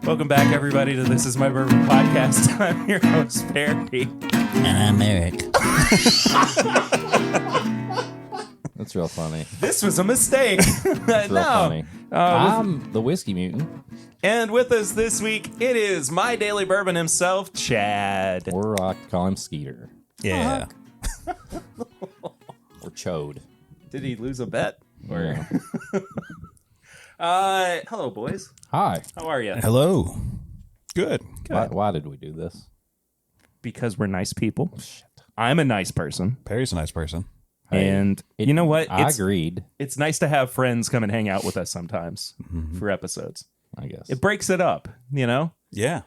Welcome back, everybody, to This Is My Bourbon Podcast. I'm your host, Perry. And I'm Eric. That's real funny. This was a mistake. That's real funny. I'm the Whiskey Mutant. And with us this week, it is My Daily Bourbon himself, Chad. Or I call him Skeeter. Yeah. Or Chode. Did he lose a bet? Yeah. Hello, boys. Hi. How are you? Hello. Good. Why did we do this? Because we're nice people. I'm a nice person. Perry's a nice person. And you know what? I agreed, It's nice to have friends come and hang out with us sometimes for episodes. I guess. It breaks it up, you know? Yeah.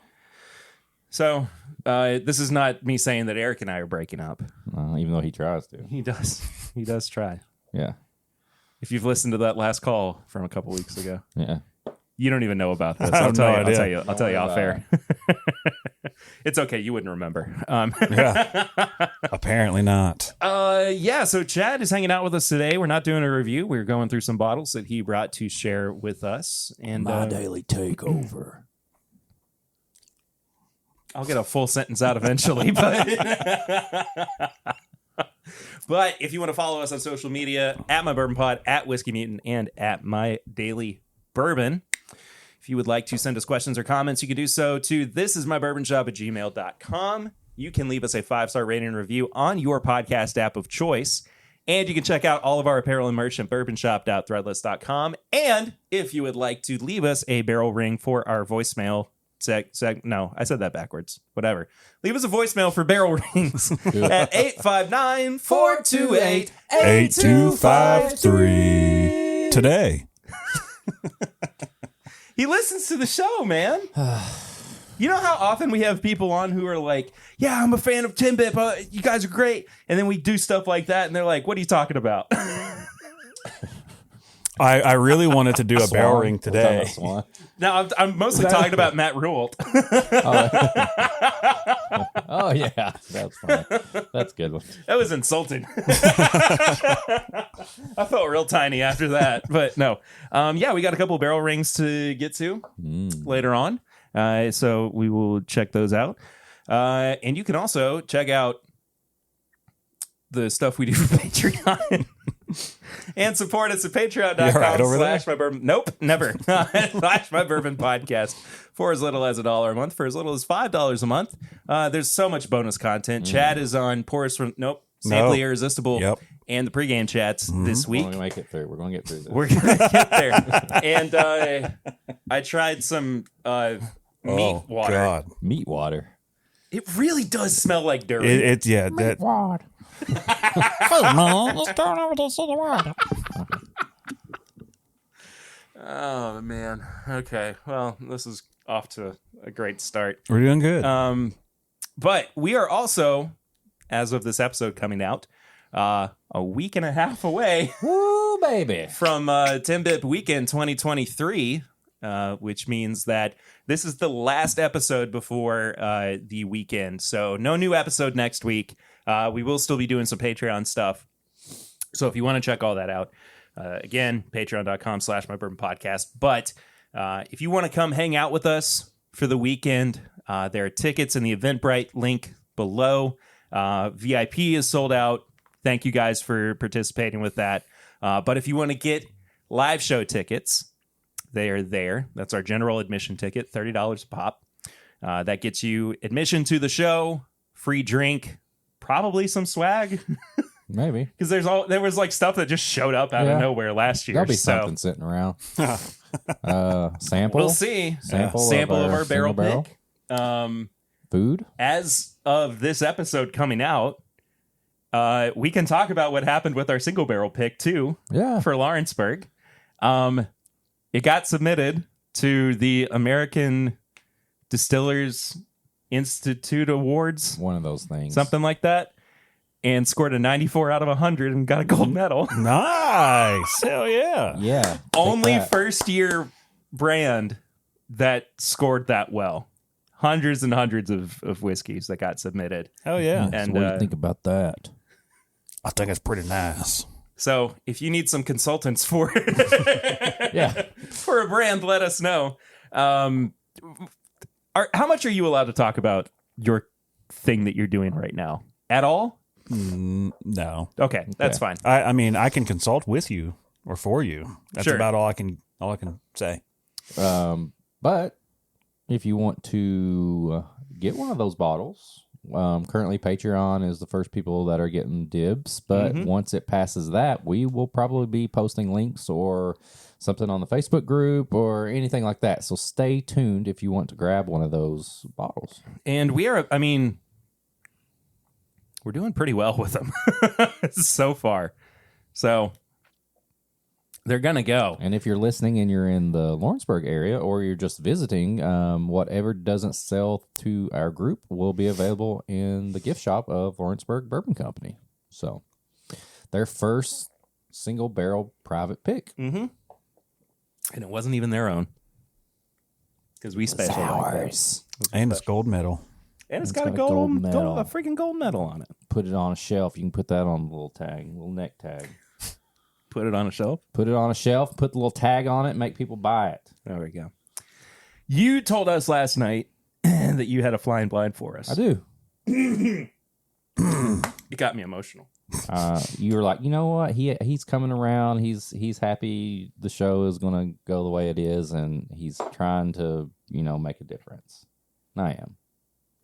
So this is not me saying that Eric and I are breaking up. Even though he tries to. He does. He does try. Yeah. If you've listened to that last call from a couple weeks ago, Yeah. you don't even know about this. I have no idea. I'll tell you off air. It's okay. You wouldn't remember. Yeah. Apparently not. Yeah. So Chad is hanging out with us today. We're not doing a review. We're going through some bottles that he brought to share with us. And My daily takeover. I'll get a full sentence out eventually, but but if you want to follow us on social media, at My Bourbon Pod, at Whiskey Mutant, and at My Daily Bourbon. If you would like to send us questions or comments, you can do so to thisismybourbonshop@gmail.com. You can leave us a 5-star rating and review on your podcast app of choice. And you can check out all of our apparel and merch at bourbonshop.threadless.com. And if you would like to leave us a barrel ring for our voicemail, no, I said that backwards. Whatever. Leave us a voicemail for barrel rings at 859-428-8253. Today. He listens to the show, man. You know how often we have people on who are like, yeah, I'm a fan of Timbit. You guys are great. And then we do stuff like that. And they're like, what are you talking about? I really wanted to do a barrel ring today. Now, I'm mostly talking about Matt Rualt. Oh, yeah. That's fine. That's a good one. That was insulting. I felt real tiny after that. But no. Yeah, we got a couple of barrel rings to get to later on. So we will check those out. And you can also check out the stuff we do for Patreon. And support us at patreon.com/mybourbon. Nope, never. /mybourbon podcast for as little as $1 a month, for as little as $5 a month. There's so much bonus content. Chad is on Porous from Simply Irresistible and the pregame chats this week. We're going to make it through. We're going to get through this. We're going to get there. And I tried some meat water. God. Meat water. It really does smell like dirt. Meat water. Hey, man, let's turn over this in the water. Oh, man. Okay. Well, this is off to a great start. We're doing good. But we are also, as of this episode coming out, a week and a half away Woo, baby. from Timbit Weekend 2023, which means that this is the last episode before the weekend. So no new episode next week. We will still be doing some Patreon stuff. So if you want to check all that out, again, patreon.com/mybourbonpodcast. But if you want to come hang out with us for the weekend, there are tickets in the Eventbrite link below. VIP is sold out. Thank you guys for participating with that. But if you want to get live show tickets, they are there. That's our general admission ticket, $30 a pop. That gets you admission to the show, free drink, probably some swag. Maybe. Because there was like stuff that just showed up out of nowhere last year. There'll be something sitting around. Sample. We'll see. Sample of our barrel pick. Food. As of this episode coming out, we can talk about what happened with our single barrel pick too. Yeah. For Lawrenceburg. It got submitted to the American Distillers Institute Awards. One of those things. Something like that. And scored a 94 out of 100 and got a gold medal. Nice. Hell yeah. Yeah. Only first year brand that scored that well. Hundreds and hundreds of whiskeys that got submitted. Hell yeah. And so what do you think about that? I think it's pretty nice. So if you need some consultants for Yeah. for a brand, let us know. How much are you allowed to talk about your thing that you're doing right now? At all? No. Okay, that's fine. I mean, I can consult with you or for you. That's Sure. about all I can say. But if you want to get one of those bottles, currently Patreon is the first people that are getting dibs. But once it passes that, we will probably be posting links or something on the Facebook group or anything like that. So stay tuned if you want to grab one of those bottles. And we're doing pretty well with them so far. So they're going to go. And if you're listening and you're in the Lawrenceburg area or you're just visiting, whatever doesn't sell to our group will be available in the gift shop of Lawrenceburg Bourbon Company. So their first single barrel private pick. Mm-hmm. And it wasn't even their own. Because we special like that. And it's gold medal. And it's It's got a got a gold medal. a freaking gold medal on it. Put it on a shelf. You can put that on the little tag, little neck tag. Put it on a shelf. Put it on a shelf, put the little tag on it, make people buy it. There we go. You told us last night that you had a flying blind for us. I do. It got me emotional. You were like, you know what? He's coming around. He's happy the show is going to go the way it is, and he's trying to, make a difference. And I am.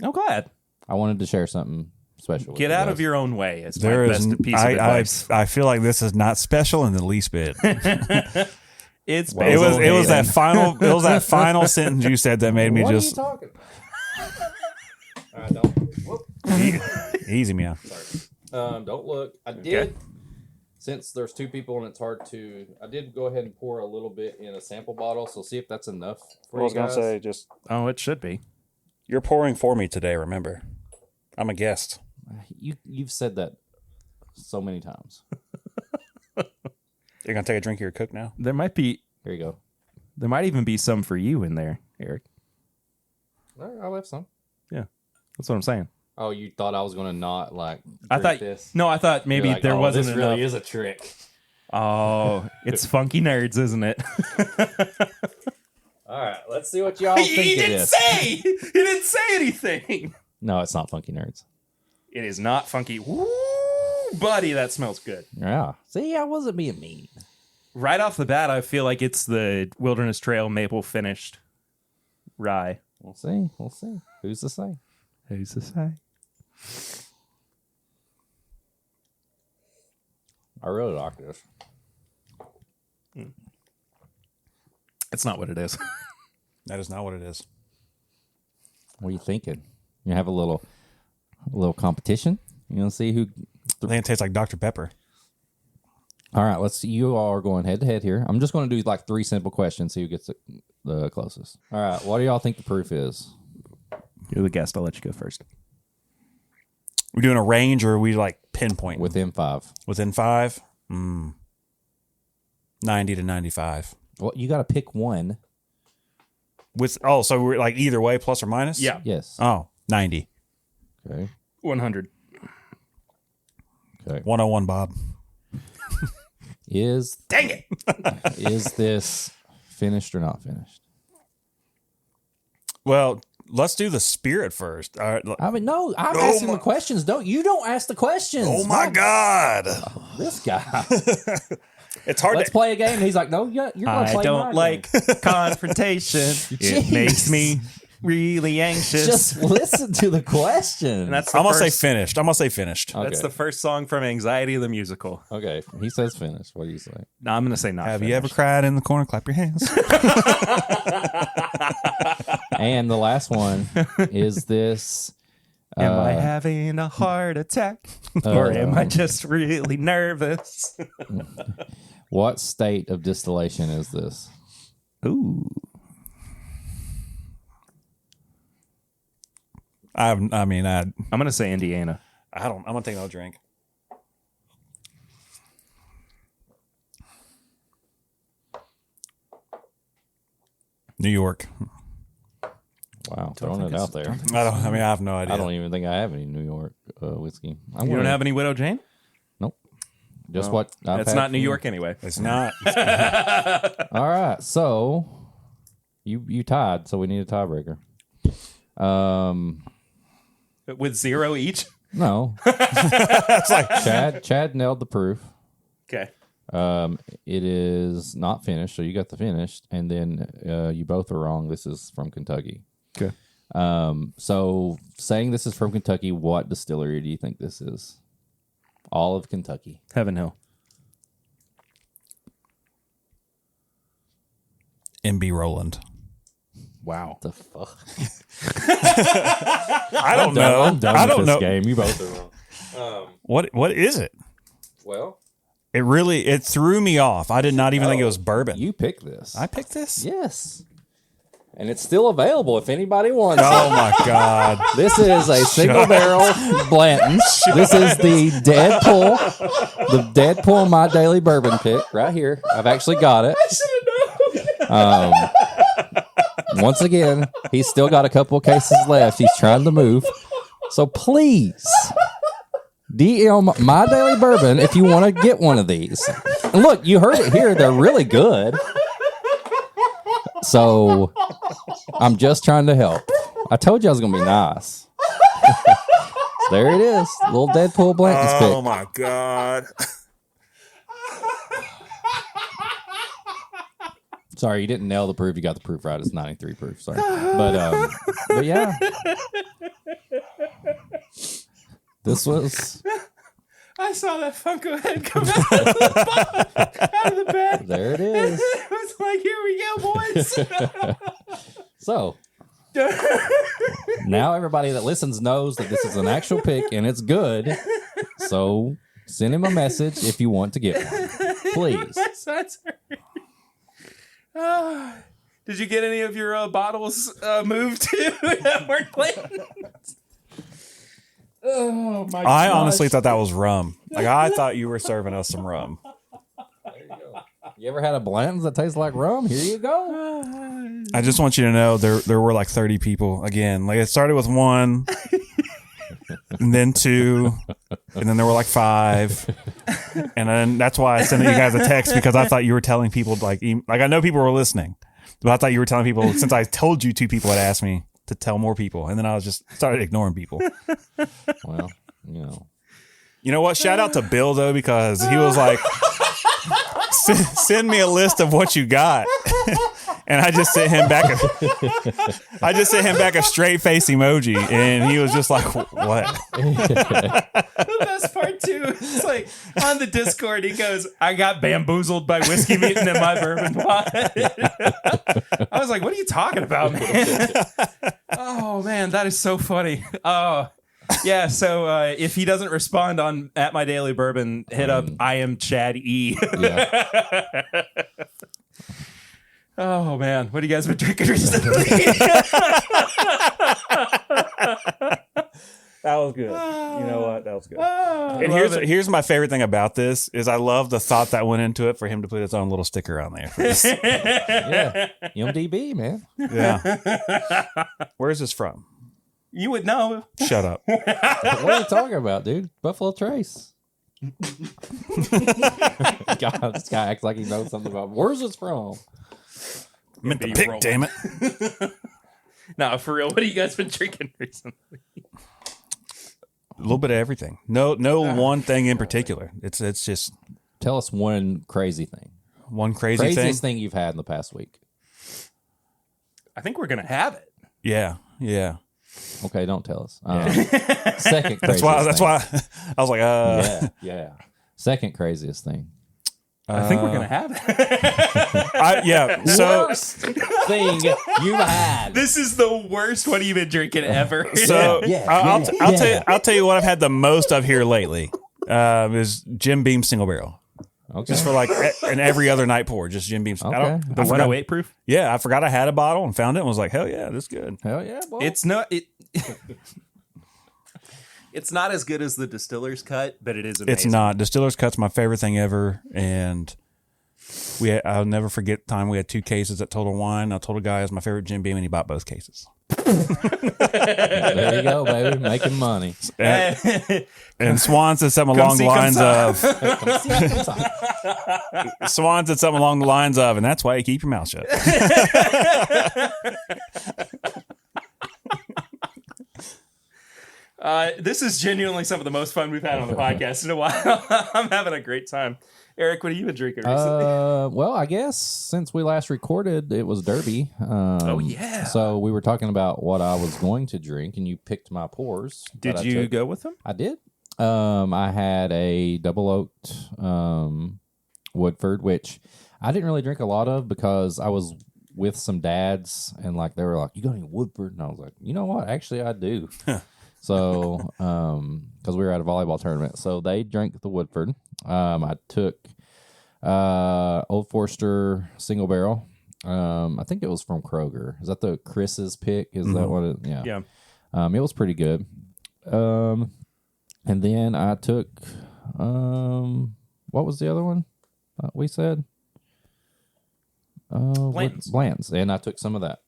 I'm glad. I wanted to share something special. Get out of your own way. It's There my is. best piece of advice. I feel like this is not special in the least bit. It's Well, It was that final. It was that final sentence you said that made me What just are you talking about? Don't. easy me out. Don't look. I did. Since there's two people and it's hard to, I did go ahead and pour a little bit in a sample bottle. So see if that's enough for you guys. just Oh, it should be. you're pouring for me today. Remember, I'm a guest. You've said that so many times. You're gonna take a drink of your Coke now. There might be. Here you go. There might even be some for you in there, Eric. All right, I'll have some. Yeah, that's what I'm saying. Oh, you thought I was gonna not like? I drink thought this? no. I thought maybe You're like, there wasn't This enough. really is a trick. Oh, it's funky nerds, isn't it? All right, let's see what y'all think He of didn't this. say. He didn't say anything. No, it's not Funky Nerds. It is not funky. Woo, buddy, that smells good. Yeah. See, I wasn't being mean. Right off the bat, I feel like it's the Wilderness Trail maple finished rye. We'll see. We'll see. Who's to say? Who's to say? I really like this. It's not what it is. That is not what it is. What are you thinking? You have a little competition. You want to see who? I think it tastes like Dr. Pepper. All right, let's see. You all are going head to head here. I'm just going to do like 3 simple questions. See who gets the closest. All right, what do y'all think the proof is? You're the guest. I'll let you go first. We doing a range or are we like pinpoint? Within 5. Within 5? 90 to 95. Well, you got to pick one. So we're like either way, plus or minus? Yeah. Yes. Oh, 90. Okay. 100. Okay. 101, Bob. Dang it. Is this finished or not finished? Well, let's do the spirit first. All right. I mean, no, I'm asking the questions. You don't ask the questions. Oh my God. This guy. It's hard Let's to play a game. And he's like, no, you're going to I play don't my like game. confrontation. Jeez. It makes me really anxious. Just listen to the question. And that's the I'm gonna say first, finished. I'm gonna say finished. Okay. that's the first song from Anxiety the Musical. Okay. He says finished. What do you say? No, I'm gonna say not. Have finished. you ever cried in the corner? Clap your hands. And the last one is this. Am I having a heart attack, or am I just really nervous? What state of distillation is this? Ooh, I'm gonna say Indiana. I'm gonna take another drink. New York. Wow, throwing it out there. I have no idea. I don't even think I have any New York whiskey. You don't have any Widow Jane? Nope. Just what I've It's had not New from- York anyway. It's not. All right, so You tied, so we need a tiebreaker. With 0 each? No. It's like Chad nailed the proof. Okay. It is not finished, so you got the finished, and then you both are wrong. This is from Kentucky. okay. So saying this is from Kentucky, what distillery do you think this is? All of Kentucky. Heaven Hill. MB Roland. Wow. What the fuck? I don't know. I'm done I with don't this know. game. You both are wrong. What is it? Well, It threw me off. I did not even think it was bourbon. you picked this. I picked this? Yes. And it's still available if anybody wants it. Oh my God. This is a single barrel Blanton's. This is the Deadpool My Daily Bourbon pick right here. I've actually got it. Once again, he's still got a couple of cases left. He's trying to move. So please, DM My Daily Bourbon if you want to get one of these. And look, you heard it here. They're really good. So I'm just trying to help. I told you I was going to be nice. There it is. Little Deadpool Blanton's pick. Oh my God. Sorry, you didn't nail the proof. You got the proof right. It's 93 proof. Sorry. But yeah. This was... I saw that Funko head come out of the bag. There it is. It was like, here we go, boys. So, now everybody that listens knows that this is an actual pick and it's good. So, send him a message if you want to get one. Please. My sides hurt. Did you get any of your bottles moved too that weren't clean? Oh my! I honestly thought that was rum. Like I thought you were serving us some rum. There you go. You ever had a Blanton's that tastes like rum? Here you go. I just want you to know there were like 30 people again. Like it started with 1, and then 2, and then there were like 5, and then that's why I sent you guys a text because I thought you were telling people like I know people were listening, but I thought you were telling people since I told you 2 people had asked me to tell more people, and then I was just started ignoring people. Well, You know what? Shout out to Bill though because he was like, "Send me a list of what you got," and I just sent him back a straight face emoji, and he was just like, "What?" The best part too is like on the Discord, he goes, "I got bamboozled by whiskey meeting in my bourbon pot." I was like, "What are you talking about, man?" Oh man, that is so funny. Oh. Yeah, so if he doesn't respond on at My Daily Bourbon, hit up I am Chad E. yeah. Oh man, what have you guys been drinking recently? That was good. You know what? That was good. Oh, And here's my favorite thing about this is I love the thought that went into it for him to put his own little sticker on there. For this. Yeah. MDB, man. Yeah. Where's this from? you would know. Shut up. What are you talking about, dude? Buffalo Trace. God, this guy acts like he knows something about. Where's this from? I meant the pick, damn it. No, for real. What have you guys been drinking recently? A little bit of everything. No one thing in particular. It's just Tell us one crazy thing. one Craziest thing you've had in the past week. I think we're gonna have it. Yeah. Okay, don't tell us. Second craziest That's why I was like, Yeah. Second craziest thing. I think we're gonna have it. So Worst thing you've had. This is the worst. What have you been drinking ever? I'll tell you what I've had the most of here lately. Is Jim Beam single barrel. Okay. Just for like an every other night pour, just Jim Beam. Okay. The 108 proof. Yeah, I forgot I had a bottle and found it and was like, hell yeah, this is good. Hell yeah, boy. It's not it. It's not as good as the distiller's cut, but it is amazing. It's not. Distiller's Cut's my favorite thing ever, and I'll never forget the time we had 2 cases at Total Wine. I told a guy it was my favorite Jim Beam, and he bought both cases. There you go, baby, making money. And Swan said something along the lines of. Swan said something along the lines of, and that's why you keep your mouth shut. This is genuinely some of the most fun we've had on the podcast in a while. I'm having a great time. Eric, what have you been drinking recently? Well, I guess since we last recorded, it was Derby. Oh, yeah. So we were talking about what I was going to drink, and you picked my pours. Did you go with them? I did. I had a double oaked Woodford, which I didn't really drink a lot of because I was with some dads, and like they were like, "You got any Woodford?" And I was like, "You know what? Actually, I do." So, because we were at a volleyball tournament, so they drank the Woodford. I took Old Forester single barrel. I think it was from Kroger. Is that the Chris's pick? Is that what it? Yeah. Yeah. It was pretty good. And then I took what was the other one we said? Blanton's. Blanton's, and I took some of that.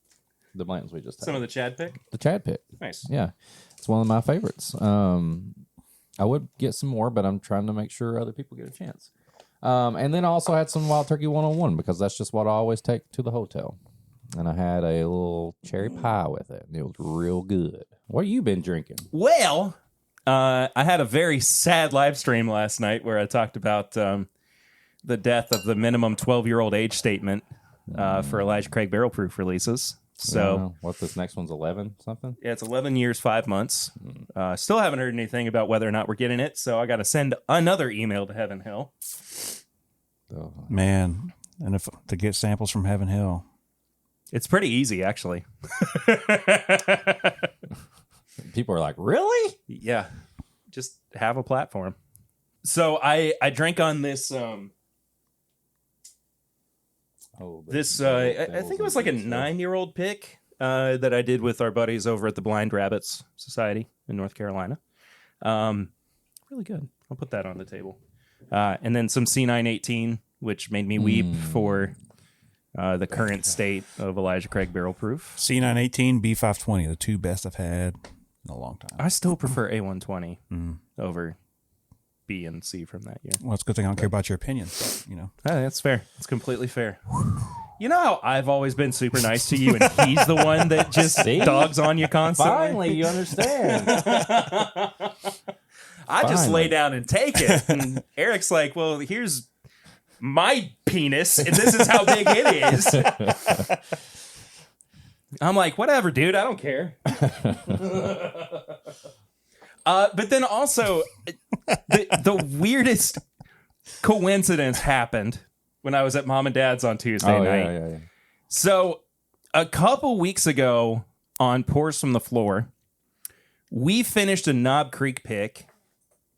The Blanton's we just had. Some of the Chad pick? The Chad pick. Nice. Yeah. It's one of my favorites. I would get some more, but I'm trying to make sure other people get a chance. And then I also had some Wild Turkey 101 because that's just what I always take to the hotel. And I had a little cherry pie with it, and it was real good. What have you been drinking? Well, I had a very sad live stream last night where I talked about the death of the minimum 12-year-old age statement for Elijah Craig barrel proof releases. So what, this next one's 11 something? Yeah, it's 11 years, 5 months. Still haven't heard anything about whether or not we're getting it, so I got to send another email to Heaven Hill. Oh. Man, and if to get samples from Heaven Hill. It's pretty easy, actually. People are like, really? Yeah, just have a platform. So I drank on this... I think it was like a 9-year-old pick that I did with our buddies over at the Blind Rabbits Society in North Carolina. Really good. I'll put that on the table. And then some C918, which made me weep for the current state of Elijah Craig Barrel Proof. C918, B520, the two best I've had in a long time. I still prefer A120 over B and C from that year. Well, it's a good thing I don't care about your opinion. You know, That's fair. It's completely fair. You know how I've always been super nice to you, and he's the one that just dogs on you constantly? Finally, you understand. I just lay down and take it. And Eric's like, well, here's my penis, and this is how big it is. I'm like, whatever, dude. I don't care. But then also, the weirdest coincidence happened when I was at Mom and Dad's on Tuesday night. Yeah. So a couple weeks ago on Pours from the Floor, we finished a Knob Creek pick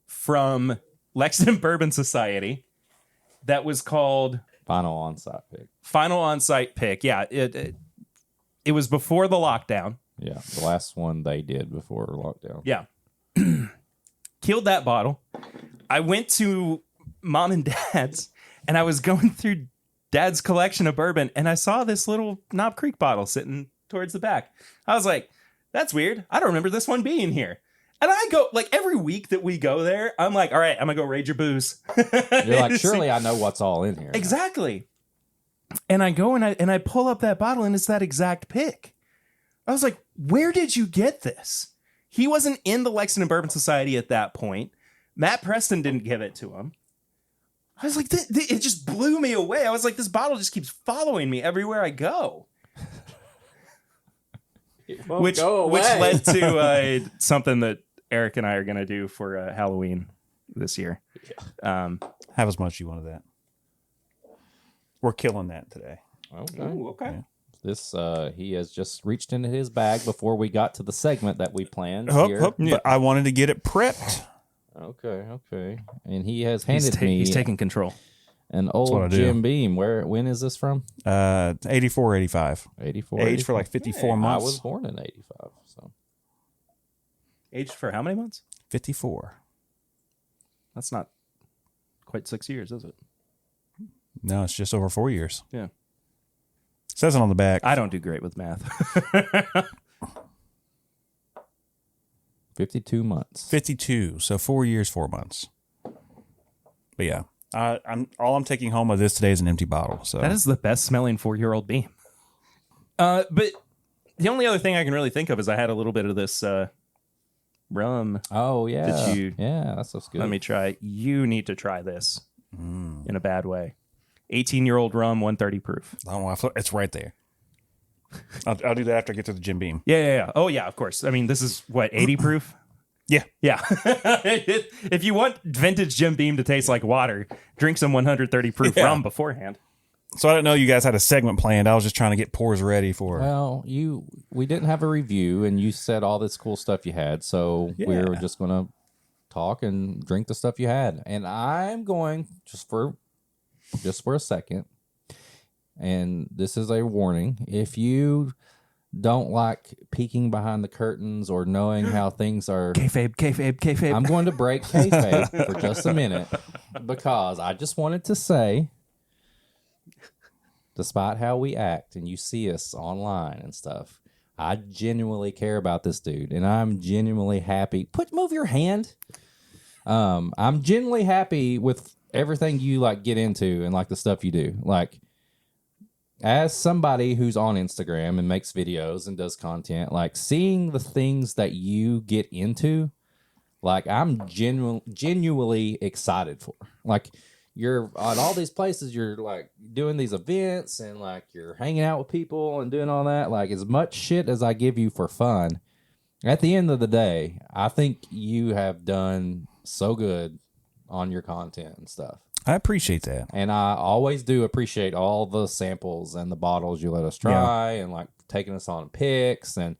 from Lexington Bourbon Society that was called Final On-Site pick. Final On-Site pick. Yeah, it was before the lockdown. Yeah, the last one they did before lockdown. Yeah. Killed that bottle. I went to Mom and Dad's, and I was going through Dad's collection of bourbon, and I saw this little Knob Creek bottle sitting towards the back. I was like, that's weird. I don't remember this one being here. And I go, like, every week that we go there, I'm like, all right, I'm going to go raid your booze. You're like, surely I know what's all in here. Exactly. And I go and I pull up that bottle, and it's that exact pick. I was like, where did you get this? He wasn't in the Lexington Bourbon Society at that point. Matt Preston didn't give it to him. I was like, it just blew me away. I was like, this bottle just keeps following me everywhere I go. Which led to something that Eric and I are going to do for Halloween this year. have as much as you want of that. We're killing that today. Okay. Ooh, okay. Yeah. This he has just reached into his bag before we got to the segment that we planned here. But I wanted to get it prepped. Okay. And he has handed me He's taking control. an what I old do. Jim Beam. When is this from? 84, 85. 84. Aged for like 54 Hey, months. I was born in 85, so Aged for how many months? 54. That's not quite 6 years, is it? No, it's just over 4 years. Yeah. Says it on the back. I don't do great with math. 52 months. 52. So 4 years, 4 months. But yeah, I'm taking home of this today is an empty bottle. So That is the best smelling 4-year-old beam. But the only other thing I can really think of is I had a little bit of this rum. Oh, yeah. Did you- Yeah, that stuff's good. Let me try. You need to try this in a bad way. 18-year-old rum, 130 proof. it's right there. I'll do that after I get to the Jim Beam. Yeah. Oh, yeah, of course. I mean, this is, 80 proof? Yeah. Yeah. If you want vintage Jim Beam to taste like water, drink some 130 proof rum beforehand. So I didn't know you guys had a segment planned. I was just trying to get pours ready for. Well, we didn't have a review, and you said all this cool stuff you had, so we were just going to talk and drink the stuff you had. And I'm going just for a second. And this is a warning. If you don't like peeking behind the curtains or knowing how things are... Kayfabe. I'm going to break kayfabe for just a minute because I just wanted to say, despite how we act and you see us online and stuff, I genuinely care about this dude, and I'm genuinely happy. Move your hand. I'm genuinely happy with everything you like get into and like the stuff you do. Like, as somebody who's on Instagram and makes videos and does content, like seeing the things that you get into, like I'm genuinely excited for. Like, you're on all these places, you're like doing these events and like you're hanging out with people and doing all that. Like, as much shit as I give you for fun, at the end of the day, I think you have done so good on your content and stuff. I appreciate that. And I always do appreciate all the samples and the bottles you let us try and like taking us on pics and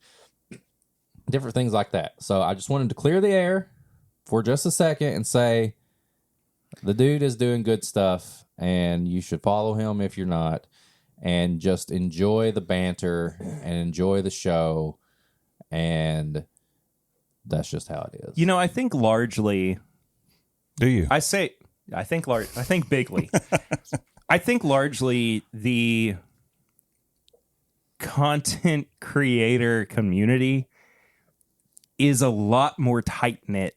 different things like that. So I just wanted to clear the air for just a second and say the dude is doing good stuff and you should follow him if you're not, and just enjoy the banter and enjoy the show. And that's just how it is. You know, I think largely... Do you? I think bigly. I think largely the content creator community is a lot more tight-knit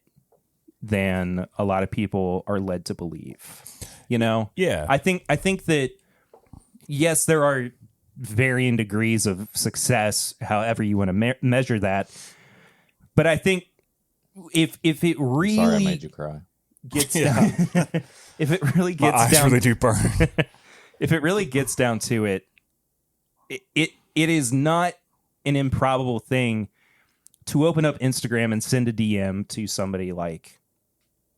than a lot of people are led to believe. You know? Yeah. I think that, yes, there are varying degrees of success, however you want to measure that. But I think if it really... Sorry I made you cry. Gets down, if it really My gets eyes down, really do burn. if it really gets down to it, it is not an improbable thing to open up Instagram and send a DM to somebody like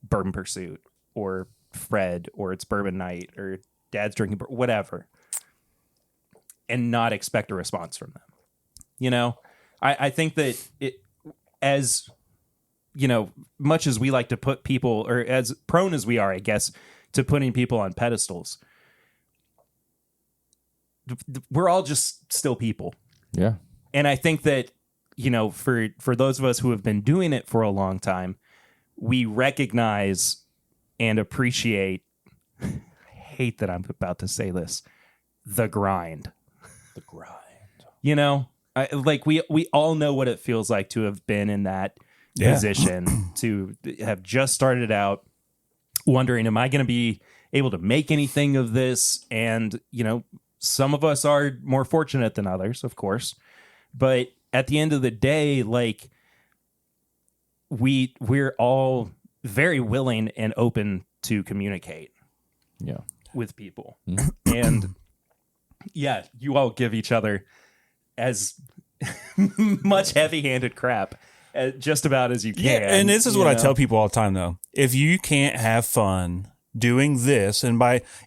Bourbon Pursuit or Fred or It's Bourbon Night or Dad's Drinking whatever, and not expect a response from them. You know, I think that as you know, much as we like to put people, or as prone as we are, I guess, to putting people on pedestals, we're all just still people. Yeah. And I think that, you know, for those of us who have been doing it for a long time, we recognize and appreciate, I hate that I'm about to say this, the grind. The grind. You know, we all know what it feels like to have been in that position, to have just started out wondering, am I going to be able to make anything of this? And, you know, some of us are more fortunate than others, of course. But at the end of the day, like, we're all very willing and open to communicate with people. Mm-hmm. And yeah, you all give each other as much heavy-handed crap just about as you can. Yeah, and this is what I tell people all the time, though. If you can't have fun doing this, and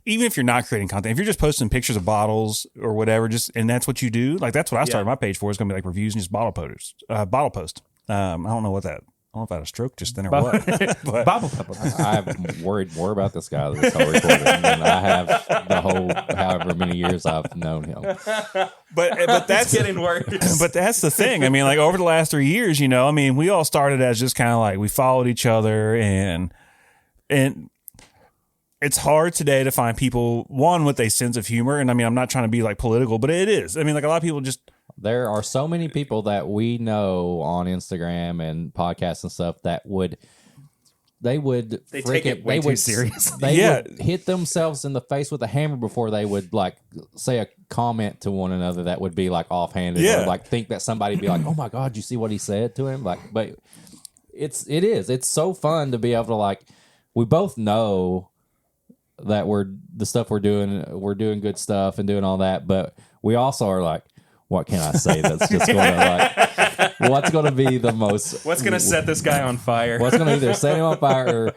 even if you're not creating content, if you're just posting pictures of bottles or whatever, and that's what you do, like that's what I started my page for. It's going to be like reviews and just bottle post. I don't know what that. I don't know if I had a stroke just then or what. But I've worried more about this guy this whole recording than I have the whole however many years I've known him. But that's getting worse. But that's the thing. I mean, like over the last 3 years, you know, I mean, we all started as just kind of like we followed each other, and it's hard today to find people with a sense of humor. And I mean, I'm not trying to be like political, but it is. I mean, like a lot of people just There are so many people that we know on Instagram and podcasts and stuff that they take it way too serious. They would hit themselves in the face with a hammer before they would like say a comment to one another that would be like offhanded or like think that somebody would be like, oh my God, you see what he said to him? Like, but it's so fun to be able to like, we both know that the stuff we're doing good stuff and doing all that, but we also are like, what can I say that's just going to like, what's going to be the most... What's going to set this guy on fire? What's going to either set him on fire or...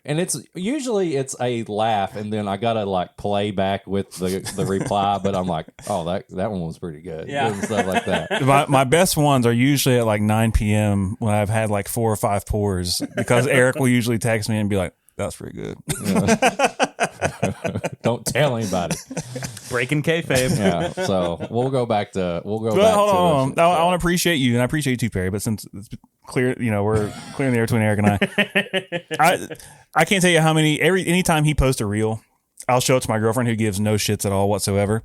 And it's usually a laugh, and then I got to like play back with the reply, but I'm like, oh, that one was pretty good. Yeah. And stuff like that. My best ones are usually at like 9 p.m. when I've had like 4 or 5 pours, because Eric will usually text me and be like, that's pretty good. Don't tell anybody. Breaking kayfabe. Yeah. So we'll go back to Hold on. I want to appreciate you, and I appreciate you too, Perry. But since it's clear, we're clearing the air between Eric and I can't tell you how many. Anytime he posts a reel, I'll show it to my girlfriend, who gives no shits at all whatsoever.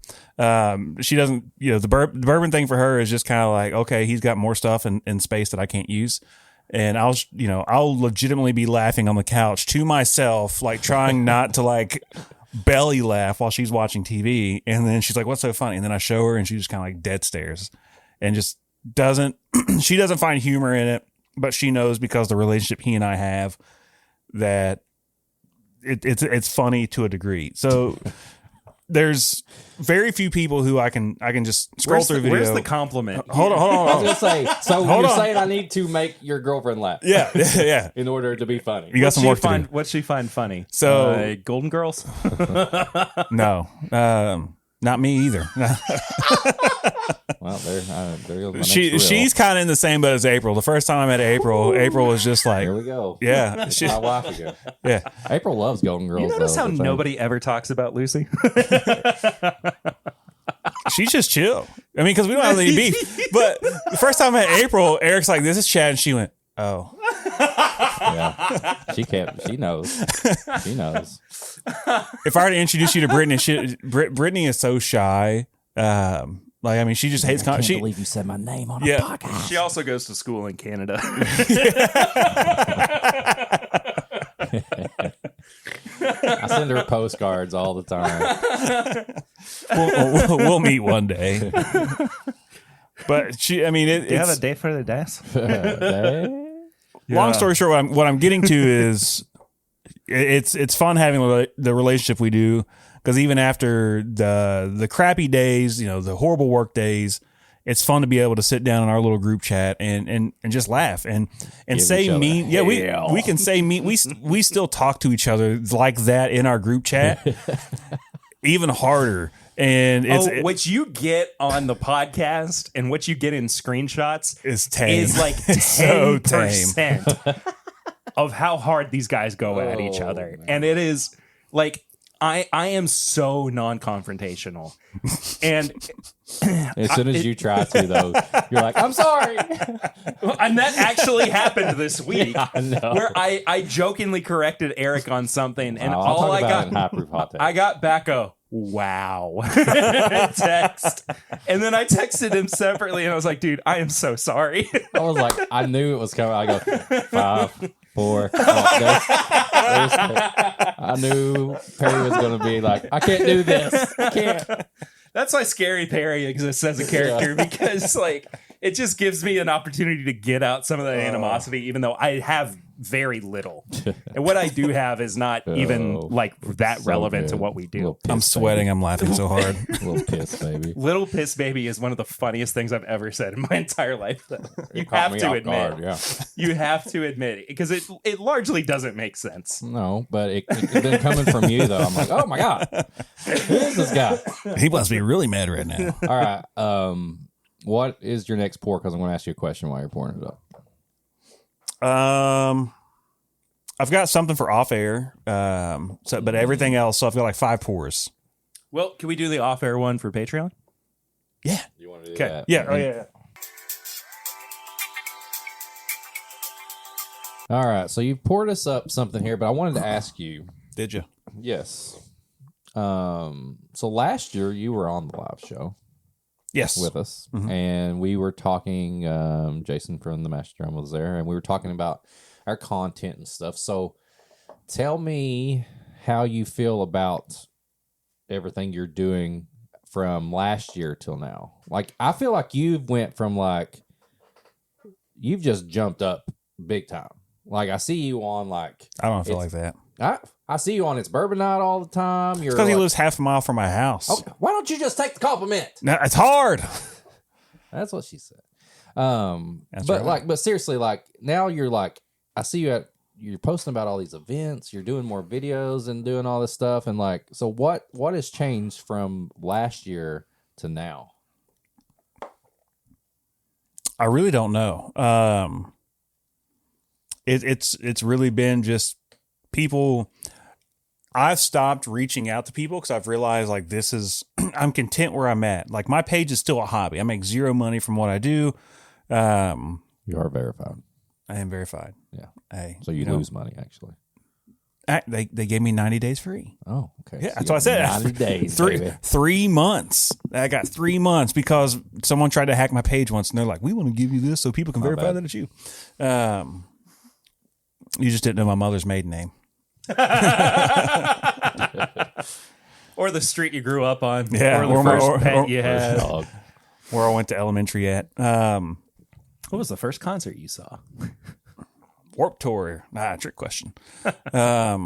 She doesn't. The bourbon thing for her is just kind of like, okay, he's got more stuff in space that I can't use. And I'll legitimately be laughing on the couch to myself, like trying not to like belly laugh while she's watching TV. And then she's like, what's so funny? And then I show her and she just kind of like dead stares and just she doesn't find humor in it, but she knows, because the relationship he and I have, that it's funny to a degree. So there's very few people who I can just scroll through video. Where's the compliment? Hold on. I was going to say, so you're saying I need to make your girlfriment laugh. Yeah. In order to be funny. You got some work to do. What's she find funny? So Golden Girls? No, not me either. Well, she's kind of in the same boat as April. The first time I met April was just like, here we go. Yeah, My wife ago. Yeah, April loves Golden Girls. You notice how nobody ever talks about Lucy? she's just chill. I mean, because we don't have any beef. But the first time I met April, Eric's like, "This is Chad," and she went, "Oh." Yeah, she knows. She knows. If I were to introduce you to Brittany, Brittany is so shy. She just hates. I can't believe you said my name on a podcast. She also goes to school in Canada. I send her postcards all the time. We'll meet one day. But you have a date for the dance? Long story short, what I'm getting to is it's fun having the relationship we do, because even after the crappy days, the horrible work days, it's fun to be able to sit down in our little group chat and just laugh and say mean. Yeah, we can say mean. We still talk to each other like that in our group chat, even harder. And what you get on the podcast and what you get in screenshots is tame. Is like 10% of how hard these guys go at each other. Man. And it is like, I am so non-confrontational. And as soon as you try to, though, you're like, I'm sorry. And that actually happened this week, where I jokingly corrected Eric on something, and all I got back a wow text, and then I texted him separately, and I was like, dude, I am so sorry. I was like, I knew it was coming. I go 5, 4. I knew Perry was going to be like, I can't do this. I can't. That's why Scary Perry exists as a character, because like it just gives me an opportunity to get out some of that animosity, even though I have very little. And what I do have is not even like that relevant to what we do. I'm sweating. I'm laughing so hard. Little piss baby. Little piss baby is one of the funniest things I've ever said in my entire life. You have to admit. You have to admit it, because it largely doesn't make sense. No, but it then coming from you though, I'm like, oh my God, who is this guy? He must be really mad right now. All right. What is your next pour? Because I'm going to ask you a question while you're pouring it up. I've got something for off air. But everything else, so I've got like 5 pours. Well, can we do the off air one for Patreon? Yeah. You want to do that? Yeah. Oh yeah. All right. So you poured us up something here, but I wanted to ask you. Did you? Yes. So last year you were on the live show. Yes. with us, and we were talking. Jason from the Master Drum was there, and we were talking about our content and stuff. So, tell me how you feel about everything you're doing from last year till now. Like, I feel like you've went from you've just jumped up big time. Like, I see you on I don't feel like that. I see you on It's Bourbon Night all the time. You're Because he lives half a mile from my house. Okay, why don't you just take the compliment? No, it's hard. That's what she said. That's but right. but seriously, now you're I see you're posting about all these events. You're doing more videos and doing all this stuff. And so what has changed from last year to now? I really don't know. It's really been just people. I've stopped reaching out to people because I've realized I'm content where I'm at. Like, my page is still a hobby. I make zero money from what I do. You are verified. I am verified. Yeah. Hey, So you lose money, actually. They gave me 90 days free. Oh, okay. Yeah, So that's you what I said. got 90 days, three, baby. 3 months. I got 3 months because someone tried to hack my page once, and they're like, "We want to give you this so people can verify bad. that it's you." You just didn't know my mother's maiden name. Or the street you grew up on. Yeah, Or the first pet you had. Dog. Where I went to elementary at. What was the first concert you saw? Warped Tour. Trick question. Yeah,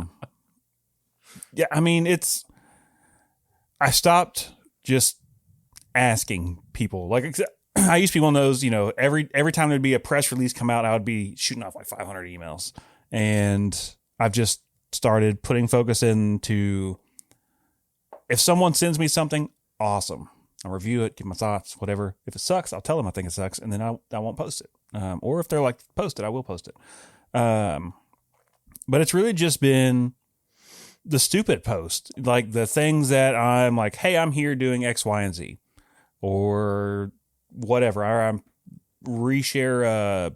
I mean, I stopped just asking people. I used to be one of those, every time there'd be a press release come out, I would be shooting off 500 emails. And I've just started putting focus into, if someone sends me something, awesome. I'll review it, give my thoughts, whatever. If it sucks, I'll tell them I think it sucks, and then I won't post it. Or if they're like, post it, I will post it. But it's really just been the stupid post, like the things that I'm like, hey, I'm here doing X, Y, and Z, or whatever. I'm reshare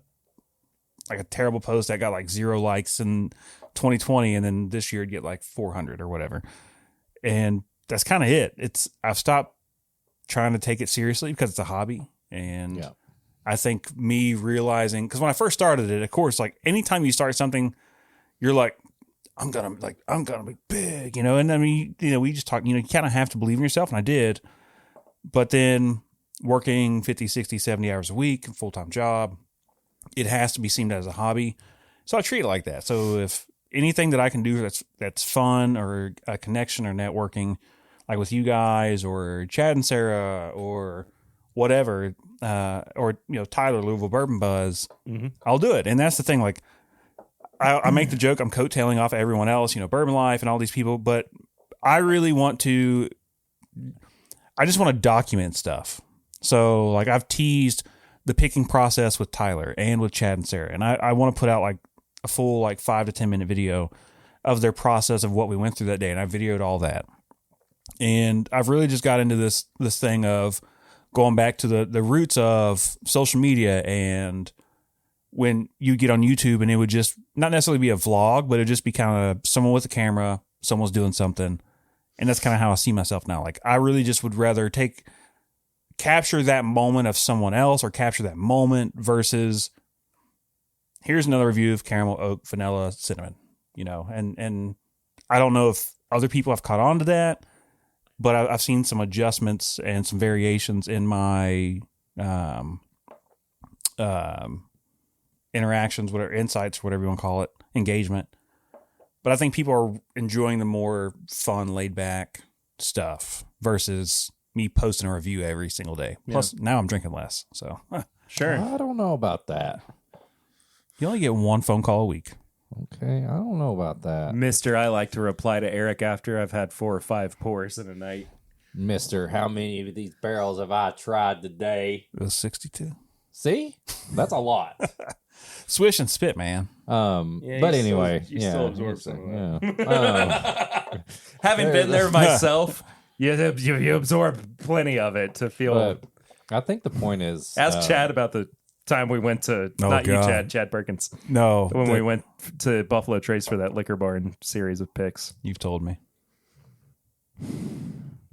a terrible post that got 0 likes in 2020, and then this year it'd get 400 or whatever. And that's kind of it. I've stopped trying to take it seriously because it's a hobby. And Yeah. I think me realizing, because when I first started it, of course, anytime you start something, you're like, I'm gonna be big, and I mean, we just talk, you kind of have to believe in yourself. And I did, but then working 50, 60, 70 hours a week, full-time job, it has to be seen as a hobby. So I treat it like that. So if anything that I can do that's fun, or a connection or networking, like with you guys or Chad and Sarah or whatever, or Tyler, Louisville Bourbon Buzz, I'll do it. And that's the thing. I make the joke I'm coattailing off everyone else, Bourbon Life and all these people, but I really want to. I just want to document stuff. So I've teased the picking process with Tyler and with Chad and Sarah, and I want to put out a full 5 to 10 minute video of their process of what we went through that day, and I videoed all that. And I've really just got into this thing of going back to the roots of social media, and when you get on YouTube and it would just not necessarily be a vlog, but it'd just be kind of someone with a camera, someone's doing something. And that's kind of how I see myself now. I really just would rather capture that moment of someone else, or capture that moment versus here's another review of caramel, oak, vanilla, cinnamon, and I don't know if other people have caught on to that, but I've seen some adjustments and some variations in my interactions, whatever, insights, whatever you want to call it, engagement. But I think people are enjoying the more fun, laid back stuff versus me posting a review every single day. Yeah. Plus, now I'm drinking less. So, Sure. I don't know about that. You only get one phone call a week. Okay, I don't know about that. Mister, I like to reply to Eric after I've had 4 or 5 pours in a night. Mister, how many of these barrels have I tried today? It was 62. See? That's a lot. Swish and spit, man. But anyway, you still absorb some of that. Yeah. Having been there myself, you absorb plenty of it to feel. But I think the point is, Ask Chad about the time we went to, not you, Chad Perkins. No. When we went to Buffalo Trace for that liquor barn series of picks. You've told me.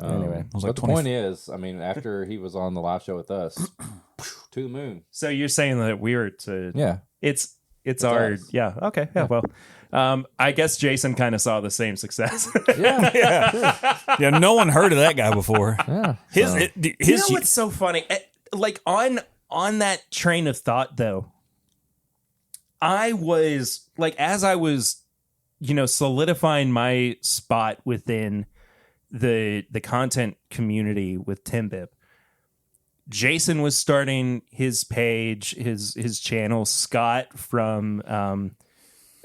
Anyway, it was like but the point is, I mean, after he was on the live show with us, to the moon. So you're saying that we were to it's our us. Okay, well, I guess Jason kind of saw the same success. Yeah, no one heard of that guy before. Yeah. You know what's so funny? Like on that train of thought, though, I was like, as I was, solidifying my spot within the content community with Timbip, Jason was starting his page, his channel. Scott from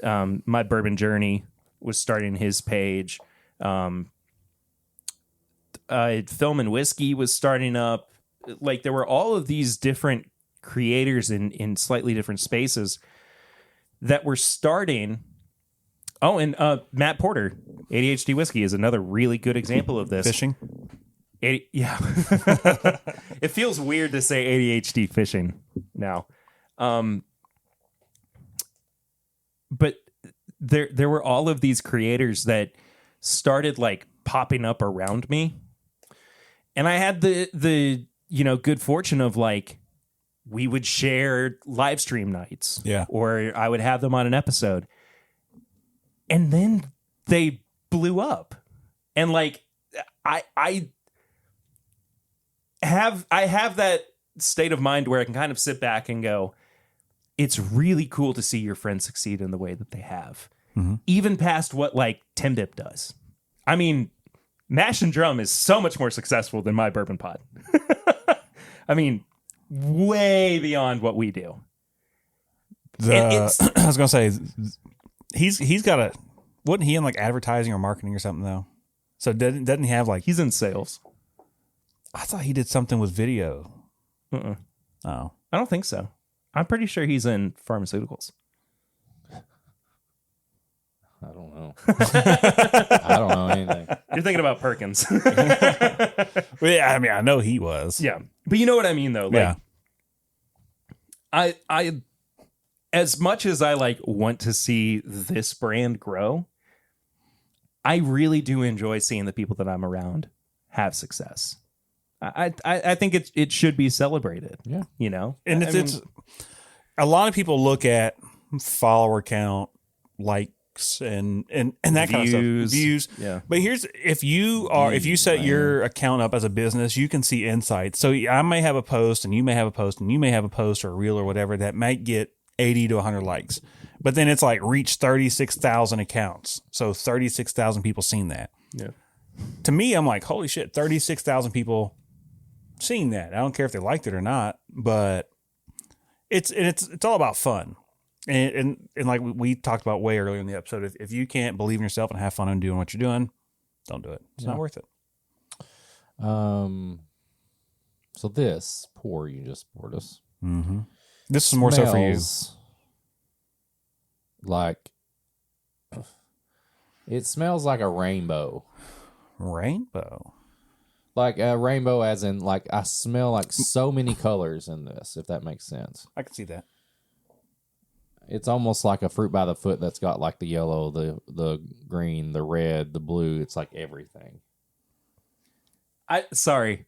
My Bourbon Journey was starting his page. Film and Whiskey was starting up. Like, there were all of these different creators in slightly different spaces that were starting. Oh, and Matt Porter, ADHD Whiskey, is another really good example of this. Fishing? Yeah. It feels weird to say ADHD fishing now. But there were all of these creators that started like popping up around me. And I had the good fortune of like, we would share live stream nights. Yeah. Or I would have them on an episode. And then they blew up. And like, I have that state of mind where I can kind of sit back and go, it's really cool to see your friends succeed in the way that they have. Mm-hmm. Even past what like Timbip does. I mean, Mash and Drum is so much more successful than My Bourbon Pod. I mean, way beyond what we do. I was gonna say, he's got wasn't he in like advertising or marketing or something though? So doesn't he have like, he's in sales? I thought he did something with video. Uh-uh. Oh, I don't think so. I'm pretty sure he's in pharmaceuticals. I don't know. I don't know anything. You're thinking about Perkins. well, yeah, I mean, I know he was. Yeah, but you know what I mean, though. Like, yeah. I, as much as I like want to see this brand grow, I really do enjoy seeing the people that I'm around have success. I think it should be celebrated. Yeah, and it's a lot of people look at follower count, likes, and that kind of stuff. Views. Yeah. But if you set your account up as a business, you can see insights. So I may have a post, and you may have a post, and you may have a post or a reel or whatever that might get 80 to 100 likes, but then it's like reach 36,000 accounts. So 36,000 people seen that. Yeah. To me, I'm like, holy shit, 36,000 people seeing that. I don't care if they liked it or not, but it's all about fun. And like we talked about way earlier in the episode, if you can't believe in yourself and have fun in doing what you're doing, don't do it. It's not worth it. So this pour you just poured us. Mm-hmm. This is more so for you. Like, it smells like a rainbow. Rainbow? Like a rainbow as in, like, I smell like so many colors in this, if that makes sense. I can see that. It's almost like a fruit by the foot that's got like the yellow, the green, the red, the blue. It's like everything. Sorry.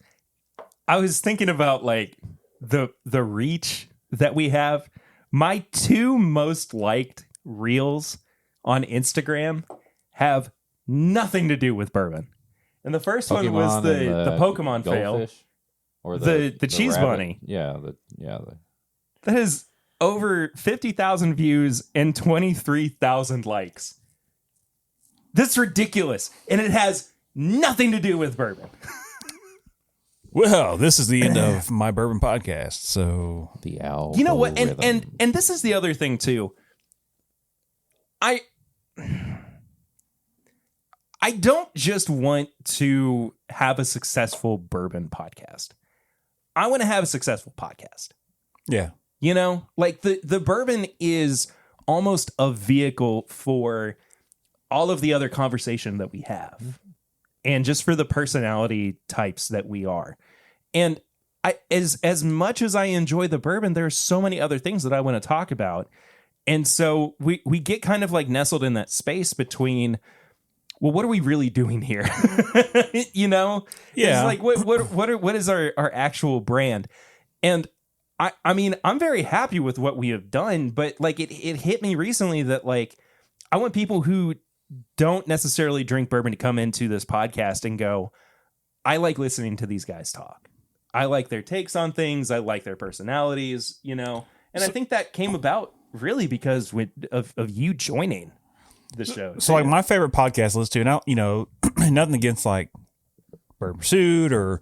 I was thinking about like the reach that we have. My two most liked reels on Instagram have nothing to do with bourbon. And the first one was the Pokemon fail. Or the cheese rabbit. bunny. Yeah. That is over 50,000 views and 23,000 likes. That's ridiculous. And it has nothing to do with bourbon. Well, this is the end of My Bourbon Podcast. So the owl. You know what? And this is the other thing too. I don't just want to have a successful bourbon podcast. I want to have a successful podcast. Yeah. You know, like the bourbon is almost a vehicle for all of the other conversation that we have. And just for the personality types that we are. And as much as I enjoy the bourbon, there are so many other things that I want to talk about. And so we get kind of like nestled in that space between well, what are we really doing here? You know? Yeah. It's like, what is our actual brand? And I mean, I'm very happy with what we have done, but like it hit me recently that like I want people who don't necessarily drink bourbon to come into this podcast and go, I like listening to these guys talk. I like their takes on things. I like their personalities, you know? And I think that came about really because of you joining the show. So like my favorite podcast to listen to, now, you know, nothing against like Bourbon Pursuit or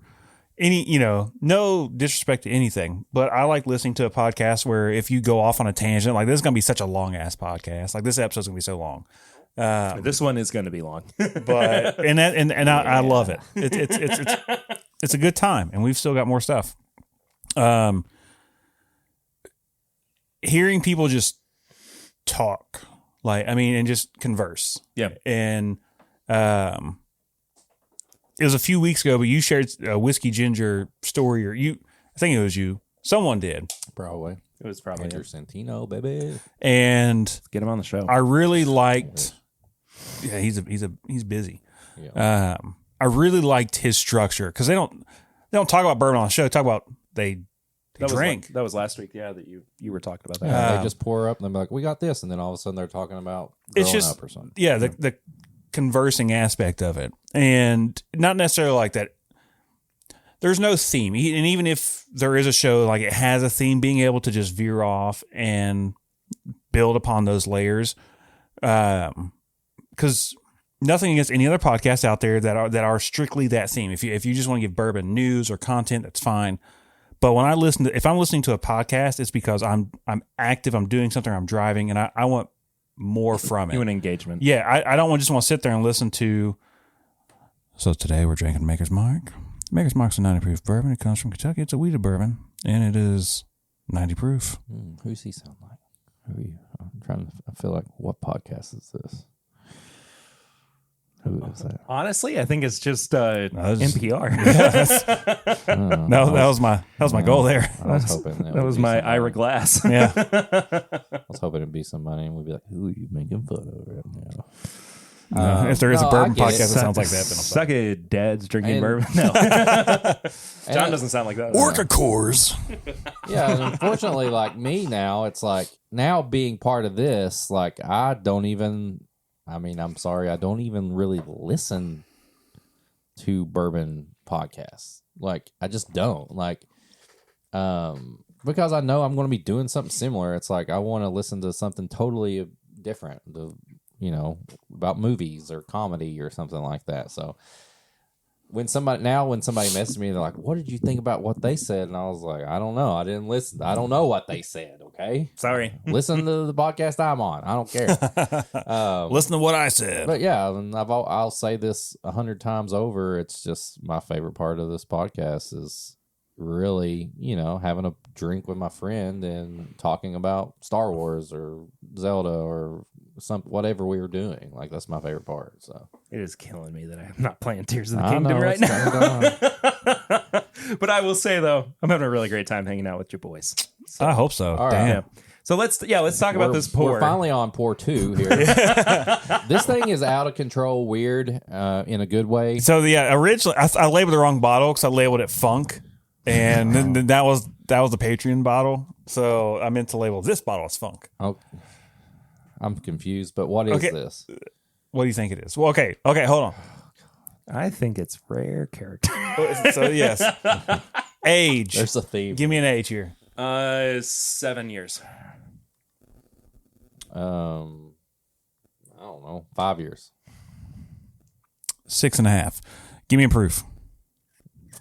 any, you know, no disrespect to anything, but I like listening to a podcast where if you go off on a tangent, like this is going to be such a long ass podcast. Like this episode's going to be so long. This one is going to be long, but I love it. It's a good time, and we've still got more stuff. Hearing people just talk, like I mean, and just converse. Yeah, and it was a few weeks ago, but you shared a whiskey ginger story, or I think it was you. Someone did. Probably. it was probably Andrew Santino, baby. And get him on the show. I really liked. Yeah, he's busy. Yeah. I really liked his structure because they don't talk about bourbon on the show. They talk about they drink. That was last week. Yeah, that you were talking about that. Yeah, they just pour up and they're like, "We got this," and then all of a sudden they're talking about growing up or something. Yeah, the conversing aspect of it, and not necessarily like that. There's no theme, and even if there is a show, like it has a theme, being able to just veer off and build upon those layers, because nothing against any other podcasts out there that are strictly that theme. If you just want to give bourbon news or content, that's fine. But when if I'm listening to a podcast, it's because I'm active, I'm doing something, I'm driving, and I want more from it. You want engagement. Yeah, I don't just want to sit there and listen to. So today we're drinking Maker's Mark. Maker's Mark's a 90 proof bourbon. It comes from Kentucky. It's a wheated bourbon, and it is 90 proof. Who's he sound like? Who are you? I feel like, what podcast is this? Who is that? Honestly, I think it's just NPR. That was my goal there. I was hoping that was my Ira Glass. Yeah. I was hoping it'd be somebody and we'd be like, "Who are you making fun of right now?" If there is a bourbon podcast that Suck- sounds like that, then I'll Suck it, Dad's drinking bourbon. No, John doesn't sound like that. Orca Coors. Yeah, and unfortunately, like me now, it's like now being part of this, like I'm sorry, I don't even really listen to bourbon podcasts. Like I just don't because I know I'm going to be doing something similar. It's like I want to listen to something totally different, about movies or comedy or something like that. So when somebody messaged me, they're like, "What did you think about what they said?" And I was like, "I don't know. I didn't listen. I don't know what they said." Okay, Sorry. listen to the podcast I'm on. I don't care. Listen to what I said. But yeah, and I'll say this 100 times over. It's just my favorite part of this podcast is really, having a drink with my friend and talking about Star Wars or Zelda or whatever we were doing. Like that's my favorite part. So It is killing me that I'm not playing Tears of the I Kingdom know, right it's now. But I will say though, I'm having a really great time hanging out with your boys. I hope so. All right. Damn. Yeah. So let's talk about this pour. We're finally on pour 2 here. This thing is out of control, weird, in a good way. So originally I labeled the wrong bottle because I labeled it Funk, and then that was the Patreon bottle. So I meant to label this bottle as Funk. Oh, I'm confused, but what is this? What do you think it is? Well, okay, hold on. I think it's rare character. So yes, age. There's a theme. Give me an age here. 7 years. I don't know, 5 years. 6.5. Give me a proof.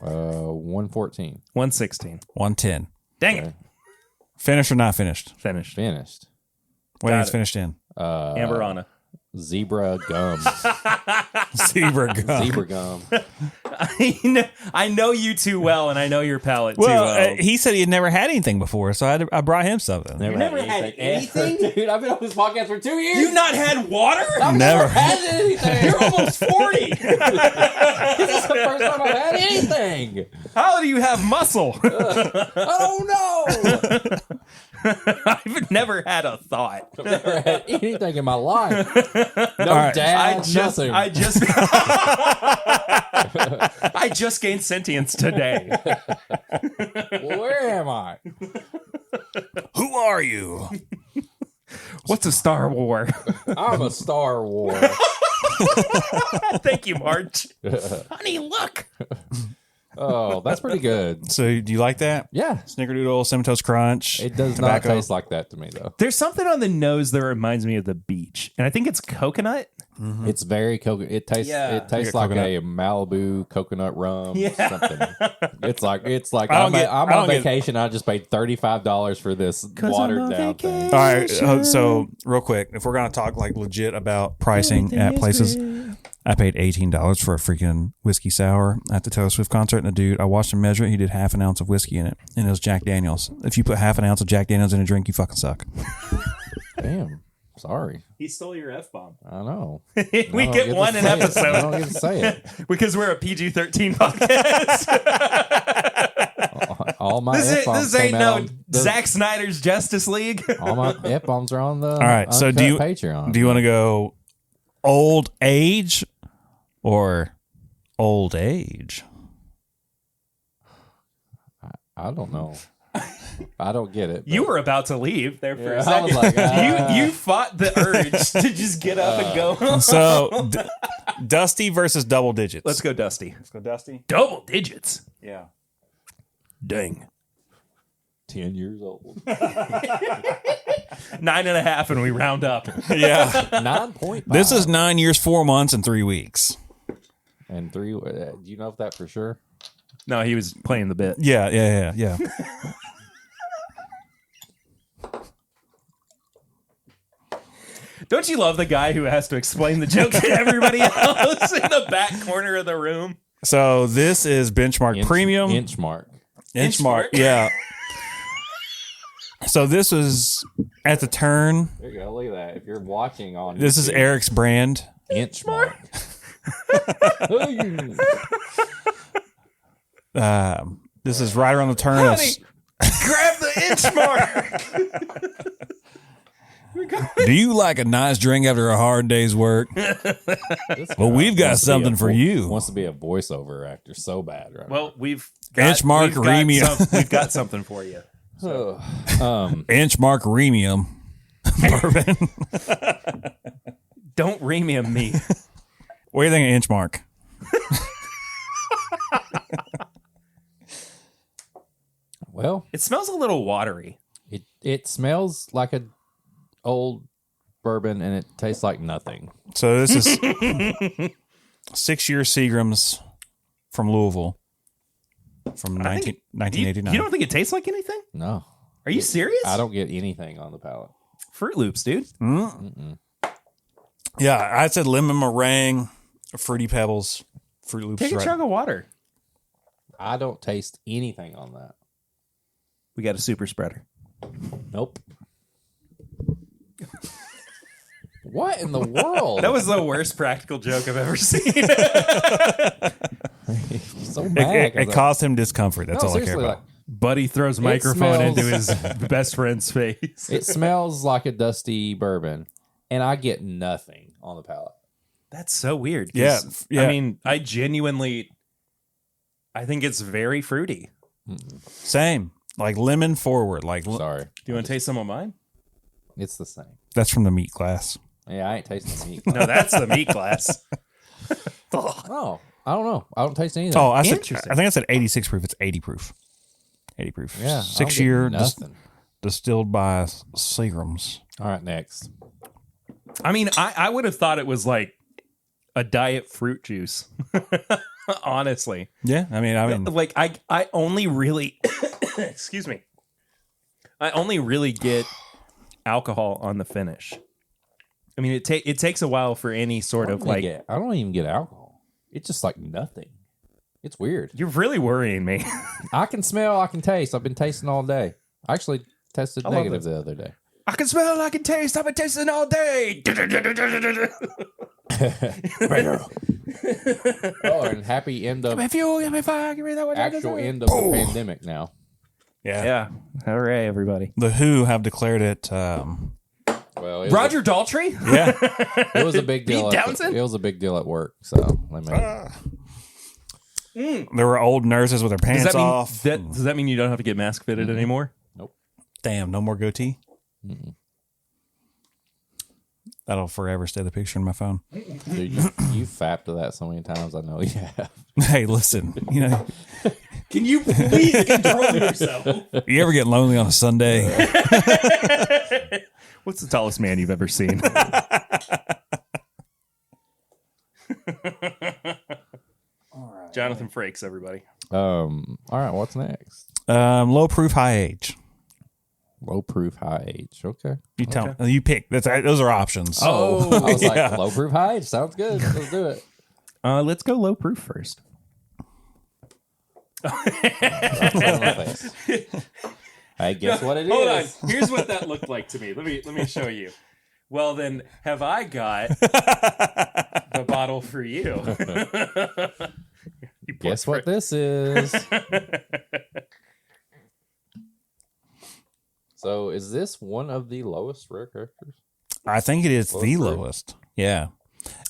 114. 116. 110. Dang it. Finished or not finished? Finished. Finished. What Got is it. finished in? Amberana. Zebra gum. Zebra gum. Zebra gum. I know you too well, and I know your palate too well. Well, he said he had never had anything before, so I brought him something. never had anything? Dude, I've been on this podcast for 2 years. You've not had water? I've never had anything. You're almost 40. This is the first time I've had anything. How do you have muscle? I don't know. I've never had a thought. I've never had anything in my life. No right. dad, nothing. I just gained sentience today. Where am I? Who are you? What's a Star War? I'm a Star Wars. Thank you, Marge. Honey, look. Oh, that's pretty good. So do you like that? Yeah. Snickerdoodle, Cinnamon Toast Crunch. It does tobacco. not taste like that to me, though. There's something on the nose that reminds me of the beach, and I think it's coconut. Mm-hmm. It's very coconut. It tastes. Yeah. It tastes Like like a a Malibu coconut rum. Yeah. Something. It's like I don't I'm get- on vacation. I just paid $35 for this watered down thing. All right. So real quick, if we're gonna talk like legit about pricing at places, I paid $18 for a freaking whiskey sour at the Taylor Swift concert, and the dude, I watched him measure it. He did half an ounce of whiskey in it, and it was Jack Daniels. If you put half an ounce of Jack Daniels in a drink, you fucking suck. Damn. Sorry. He stole your F-bomb. I know. We get one an I episode don't get to say it. because we're a PG-13 podcast. All my F-bombs This ain't came no out on the, Zack Snyder's Justice League. all my F-bombs are on the All right. So do you Patreon. do you want to go old age or old age? I don't know. I don't get it. You were about to leave there for Yeah, a I second. was like, you fought the urge to just get up and go. So Dusty versus double digits. Let's go, Dusty. go, Dusty. Double digits. Yeah. Dang. 10 years old. 9.5, and we round up. Yeah. 9.5. This is 9 years, 4 months, and 3 weeks. And 3. Do you know if that for sure? No, he was playing the bit. Yeah. Don't you love the guy who has to explain the joke to everybody else in the back corner of the room? So this is Benchmark Premium. Inchmark. Inchmark. Yeah. So this is at the turn. There you go. Look at that. If you're watching on This is YouTube, Eric's brand. Inchmark. This is right around the turn. Honey, grab the inch mark. Do you like a nice drink after a hard day's work? Well, we've got something for you. Wants to be a voiceover actor so bad, right? Well, we've Benchmark Premium. We've got something for you. Inchmark Premium bourbon. Don't premium me. What do you think of Inchmark? Well, It smells a little watery. it smells like a old bourbon and it tastes like nothing. So this is 6-year Seagrams from Louisville from 1989. You don't think it tastes like anything? No. Are you serious? I don't get anything on the palate. Fruit Loops, dude. Yeah, I said lemon meringue, Fruity Pebbles, Fruit Loops. Take a right. chug of water. I don't taste anything on that. We got a super spreader. Nope. What in the world? That was the worst practical joke I've ever seen. so mad. It caused him discomfort. That's No, all I care seriously, about. like, Buddy throws microphone smells- into his best friend's face. it smells like a dusty bourbon, and I get nothing on the palate. That's so weird. 'Cause, Yeah. I mean, I think it's very fruity. Same. Like lemon forward. Like Sorry, Do you want to taste some of mine? it's the same. that's from the meat glass. Yeah, I ain't tasting meat. No, that's the meat glass. Oh, I don't know. I don't taste anything. Oh, I said. Interesting. I think I said 86 proof. It's 80 proof. 80 proof. yeah, I don't 6 get year nothing. distilled by Seagrams. All right, next. I mean, I would have thought it was like a diet fruit juice. Honestly. Yeah, I mean, Like I only really excuse me. I only really get alcohol on the finish. I mean, it takes a while for any sort of like I don't even get alcohol. It's just like nothing. It's weird. you're really worrying me. I can smell, I can taste. I've been tasting all day. I actually tested love negative this. the other day. I can smell, I can taste, I've been tasting all day. Oh, and happy end of If you give me fire, give me that one. actual end of the pandemic now. yeah. Yeah. All right, everybody. The Who have declared it. Well, it Roger Daltrey? Yeah. it was a big deal. Pete Townsend? It was a big deal at work. So they made it. There were old nurses with their pants off. Does that mean you don't have to get mask fitted anymore? Nope. Damn, no more goatee. That'll forever stay the picture in my phone. Dude, you fapped to that so many times. I know you have. Hey, listen, Can you please control yourself? you ever get lonely on a Sunday? What's the tallest man you've ever seen? Jonathan Frakes, everybody. All right. What's next? Low proof, high age. Low proof, high age. Okay. You tell me. You pick. Those are options. Oh, I was like, low proof, high age. Sounds good. Let's do it. Let's go low proof first. Hey, guess what it is? Hold on. Here's what that looked like to me. Let me show you. Well, then, have I got the bottle for you? Guess what this is? So, is this one of the lowest rare characters? I think it is the lowest. Yeah.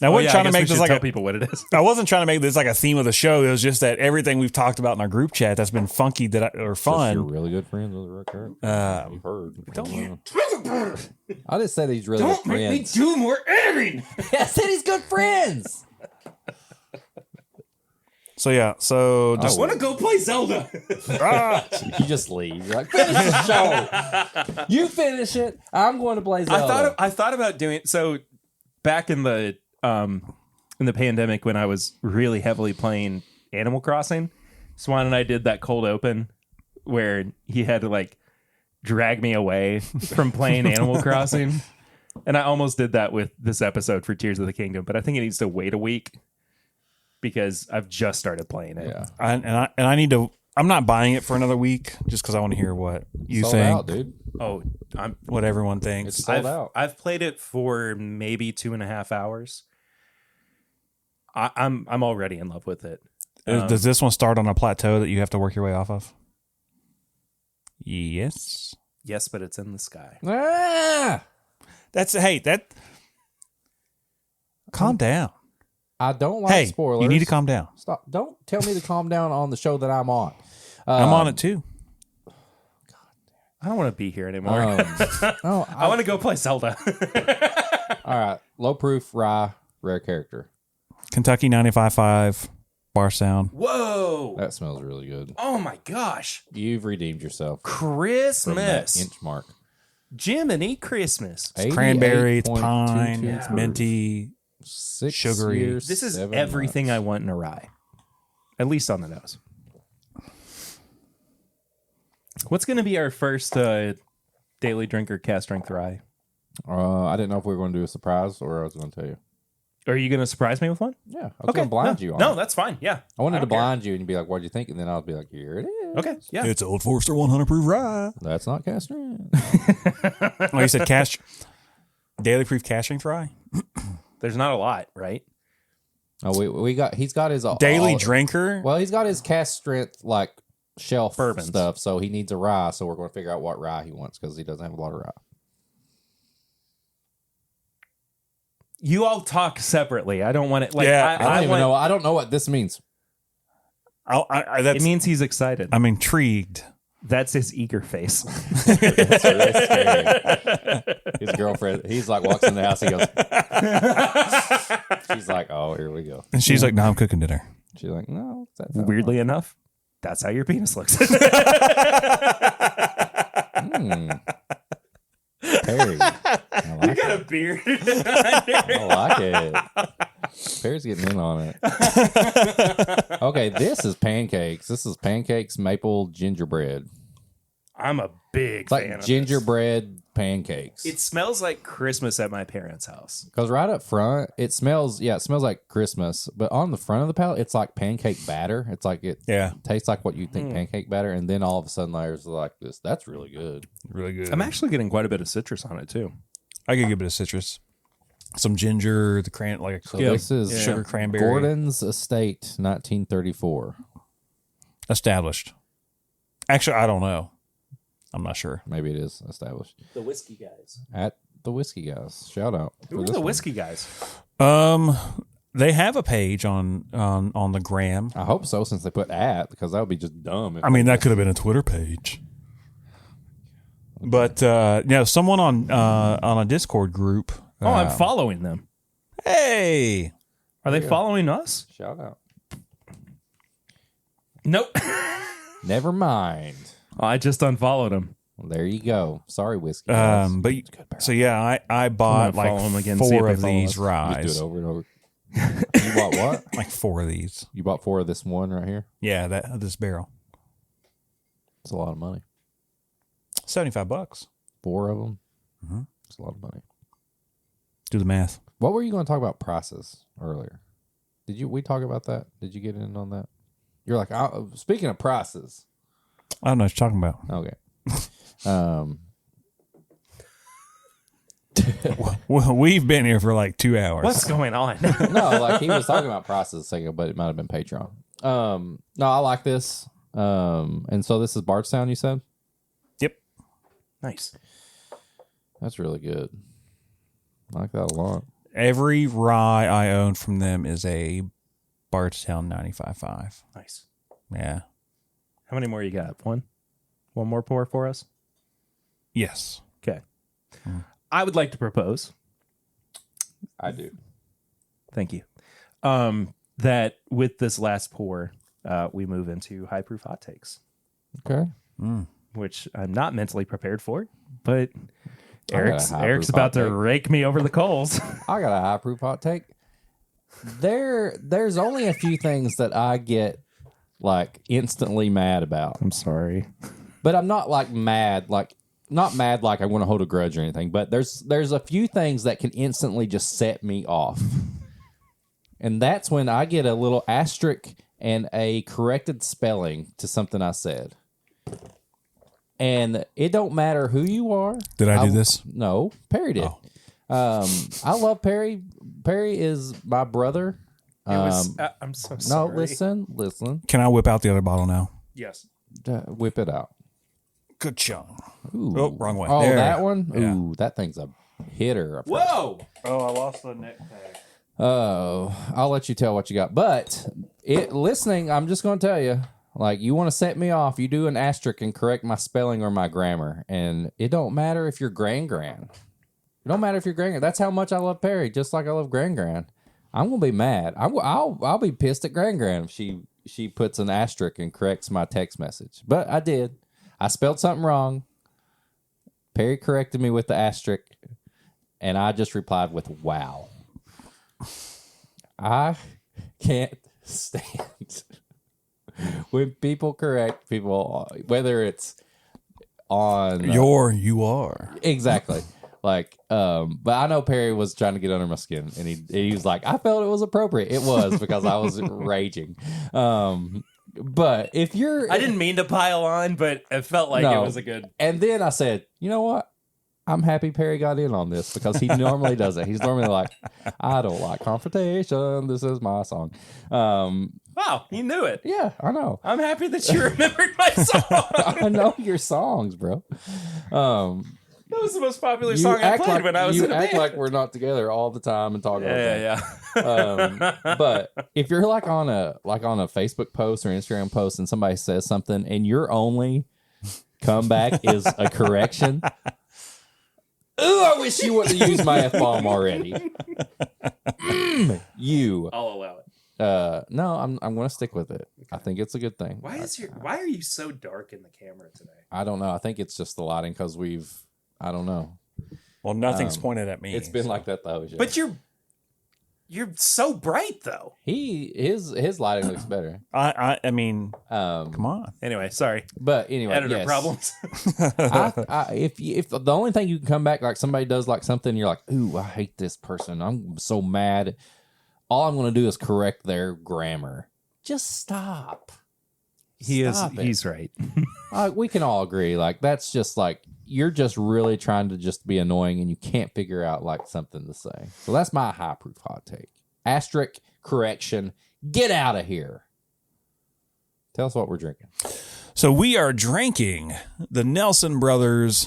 Now, I Oh, wasn't trying to make this like tell people what it is. I wasn't trying to make this like a theme of the show. It was just that everything we've talked about in our group chat that's been funky or You're fun. really good friends with a rare character. You've heard. I didn't say he's really good friends. do more editing. I said he's good friends. So yeah. So just to go play Zelda. You just leave. You're like, finish the show. You finish it. I'm going to play Zelda. I thought about doing so back in the pandemic when I was really heavily playing Animal Crossing. Swan and I did that cold open where he had to like drag me away from playing Animal Crossing, and I almost did that with this episode for Tears of the Kingdom, but I think it needs to wait a week because I've just started playing it. Yeah. I need to. I'm not buying it for another week just because I want to hear what you Sold think, out, dude. Oh, what everyone thinks. It's sold out. I've played it for maybe 2.5 hours. I'm already in love with it. Does this one start on a plateau that you have to work your way off of? Yes. Yes, but it's in the sky. Calm down. I don't like Hey, spoilers. you need to calm down. Stop. Don't tell me to calm down on the show that I'm on. I'm on it too. I don't want to be here anymore. No, I want to go play Zelda. all right. Low proof rye rare character. Kentucky 95.5 bar sound. Whoa. That smells really good. Oh my gosh. You've redeemed yourself from that Christmas. inch mark. Jiminy Christmas. Cranberry, it's 88.22 pine, it's proof. minty. 6 sugary. years, This is 7 everything I months. want in a rye. At least on the nose. What's going to be our first daily drinker cast strength rye? I didn't know if we were going to do a surprise or I was going to tell you. Are you going to surprise me with one? Yeah, I was going to blind you on No, it. that's fine. Yeah. I wanted to don't care. blind you and you'd be like, what'd you think? And then I'll be like, here it is. Okay. Yeah. It's Old Forester 100 proof rye. That's not cast strength. Like you said, daily proof cast strength rye. There's not a lot, right? Oh, he's got his Daily drinker. Well, he's got his cast strength like shelf Bourbons. stuff, so he needs a rye. So we're going to figure out what rye he wants because he doesn't have a lot of rye. You all talk separately. I don't want it. Like, Yeah, I don't even know. I don't know what this means. It means he's excited. I'm intrigued. That's his eager face. That's really scary. His girlfriend, he's like walks in the house. He goes, she's like, oh, here we go. And she's like, no, I'm cooking dinner. She's like, no, that's not Weirdly enough, that's how your penis looks. Perry. I like it. a beard. I like it. Perry's getting in on it. Okay, this is pancakes. This is pancakes maple gingerbread. I'm a big It's fan like of this. gingerbread pancakes. It smells like Christmas at my parents' house. Because right up front, it smells like Christmas. But on the front of the palate, it's like pancake batter. It's like it tastes like what you think pancake batter. And then all of a sudden, there's like this. That's really good. Really good. I'm actually getting quite a bit of citrus on it too. I get a good bit of citrus. Some ginger, So this is sugar cranberry. Gordon's Estate, 1934. Established. Actually, I don't know. I'm not sure. Maybe it is established. The whiskey guys. At the Whiskey Guys. Shout out. Who are the whiskey guys? They have a page on the gram. I hope so, since they put at, because that would be just dumb. I mean, that could have been a Twitter page. But someone on a Discord group. Oh, I'm following them. Hey, Are they following us? Shout out. Nope. Never mind. I just unfollowed them. Well, there you go. Sorry, Whiskey Guys. I bought follow them like again, see if 4 they of follow these us. ryes. Just do it over and over. You bought what? Like 4 of these. You bought 4 of this one right here? Yeah, this barrel. It's a lot of money. $75. 4 of them? Mm-hmm. It's a lot of money. Do the math. What were you going to talk about prices earlier? We talk about that? Did you get in on that? You're like, speaking of prices. I don't know what you're talking about. Okay. Well, we've been here for like 2 hours. What's going on? No, like he was talking about prices a second, but it might have been Patreon. No, I like this. And so this is Bardstown, you said? Yep. Nice. That's really good. I like that a lot. Every rye I own from them is a Bardstown 95.5. Nice. Yeah. How many more you got? One more pour for us? Yes. Okay. I would like to propose. I do. Thank you. That with this last pour, we move into high proof hot takes, Okay. which I'm not mentally prepared for, but I got a Eric's high proof about hot to take. rake me over the coals. I got a high proof hot take. There's only a few things that I get like instantly mad about. I'm sorry. But I'm not like mad, not mad like I want to hold a grudge or anything, but there's a few things that can instantly just set me off. And that's when I get a little asterisk and a corrected spelling to something I said. And it don't matter who you are. Did I do this? No, Perry did. Oh. I love Perry. Perry is my brother. I'm so sorry. No, listen. Can I whip out the other bottle now? Yes. Whip it out. Good job. Ooh. Oh, wrong way. Oh, There. that one? Yeah. Ooh, that thing's a hitter. Whoa. Oh, I lost the neck tag. Oh, I'll let you tell what you got. But listening, I'm just going to tell you, like, you want to set me off, you do an asterisk and correct my spelling or my grammar. And it don't matter if you're Gran. It don't matter if you're Gran. That's how much I love Perry, just like I love Gran. I'm going to be mad. I'll be pissed at Gran if she puts an asterisk and corrects my text message. But I did. I spelled something wrong. Perry corrected me with the asterisk, and I just replied with wow. I can't stand when people correct people, whether it's on You are. exactly. Like, but I know Perry was trying to get under my skin, and he was like, I felt it was appropriate. It was because I was raging. But if you're, I didn't mean to pile on, but it felt like No. it was a good. and then I said, you know what? I'm happy Perry got in on this because he normally doesn't. He's normally like, I don't like confrontation. This is my song. Wow, you knew it. Yeah, I know. I'm happy that you remembered my song. I know your songs, bro. That was the most popular You song I act played like when I was in a act band. like we're not together all the time and talk all the time. Yeah. But if you're like on a Facebook post or Instagram post and somebody says something and your only comeback is a correction, ooh, I wish you wouldn't have used my F-bomb already. You. I'll allow it. No, I'm going to stick with it. I think it's a good thing. Why are you so dark in the camera today? I don't know. I think it's just the lighting because I don't know. Well, nothing's pointed at me. It's been like that though. Yeah. But you're so bright though. His lighting looks better. I mean, Come come on. Anyway, sorry. But anyway, Editor yes. problems. If the only thing you can come back like somebody does like something, you're like, ooh, I hate this person. I'm so mad. All I'm going to do is correct their grammar. Just stop. Stop it. He's right. We can all agree. Like that's just like you're just really trying to just be annoying, and you can't figure out like something to say. So that's my high proof hot take. Asterisk correction. Get out of here. Tell us what we're drinking. So we are drinking the Nelson Brothers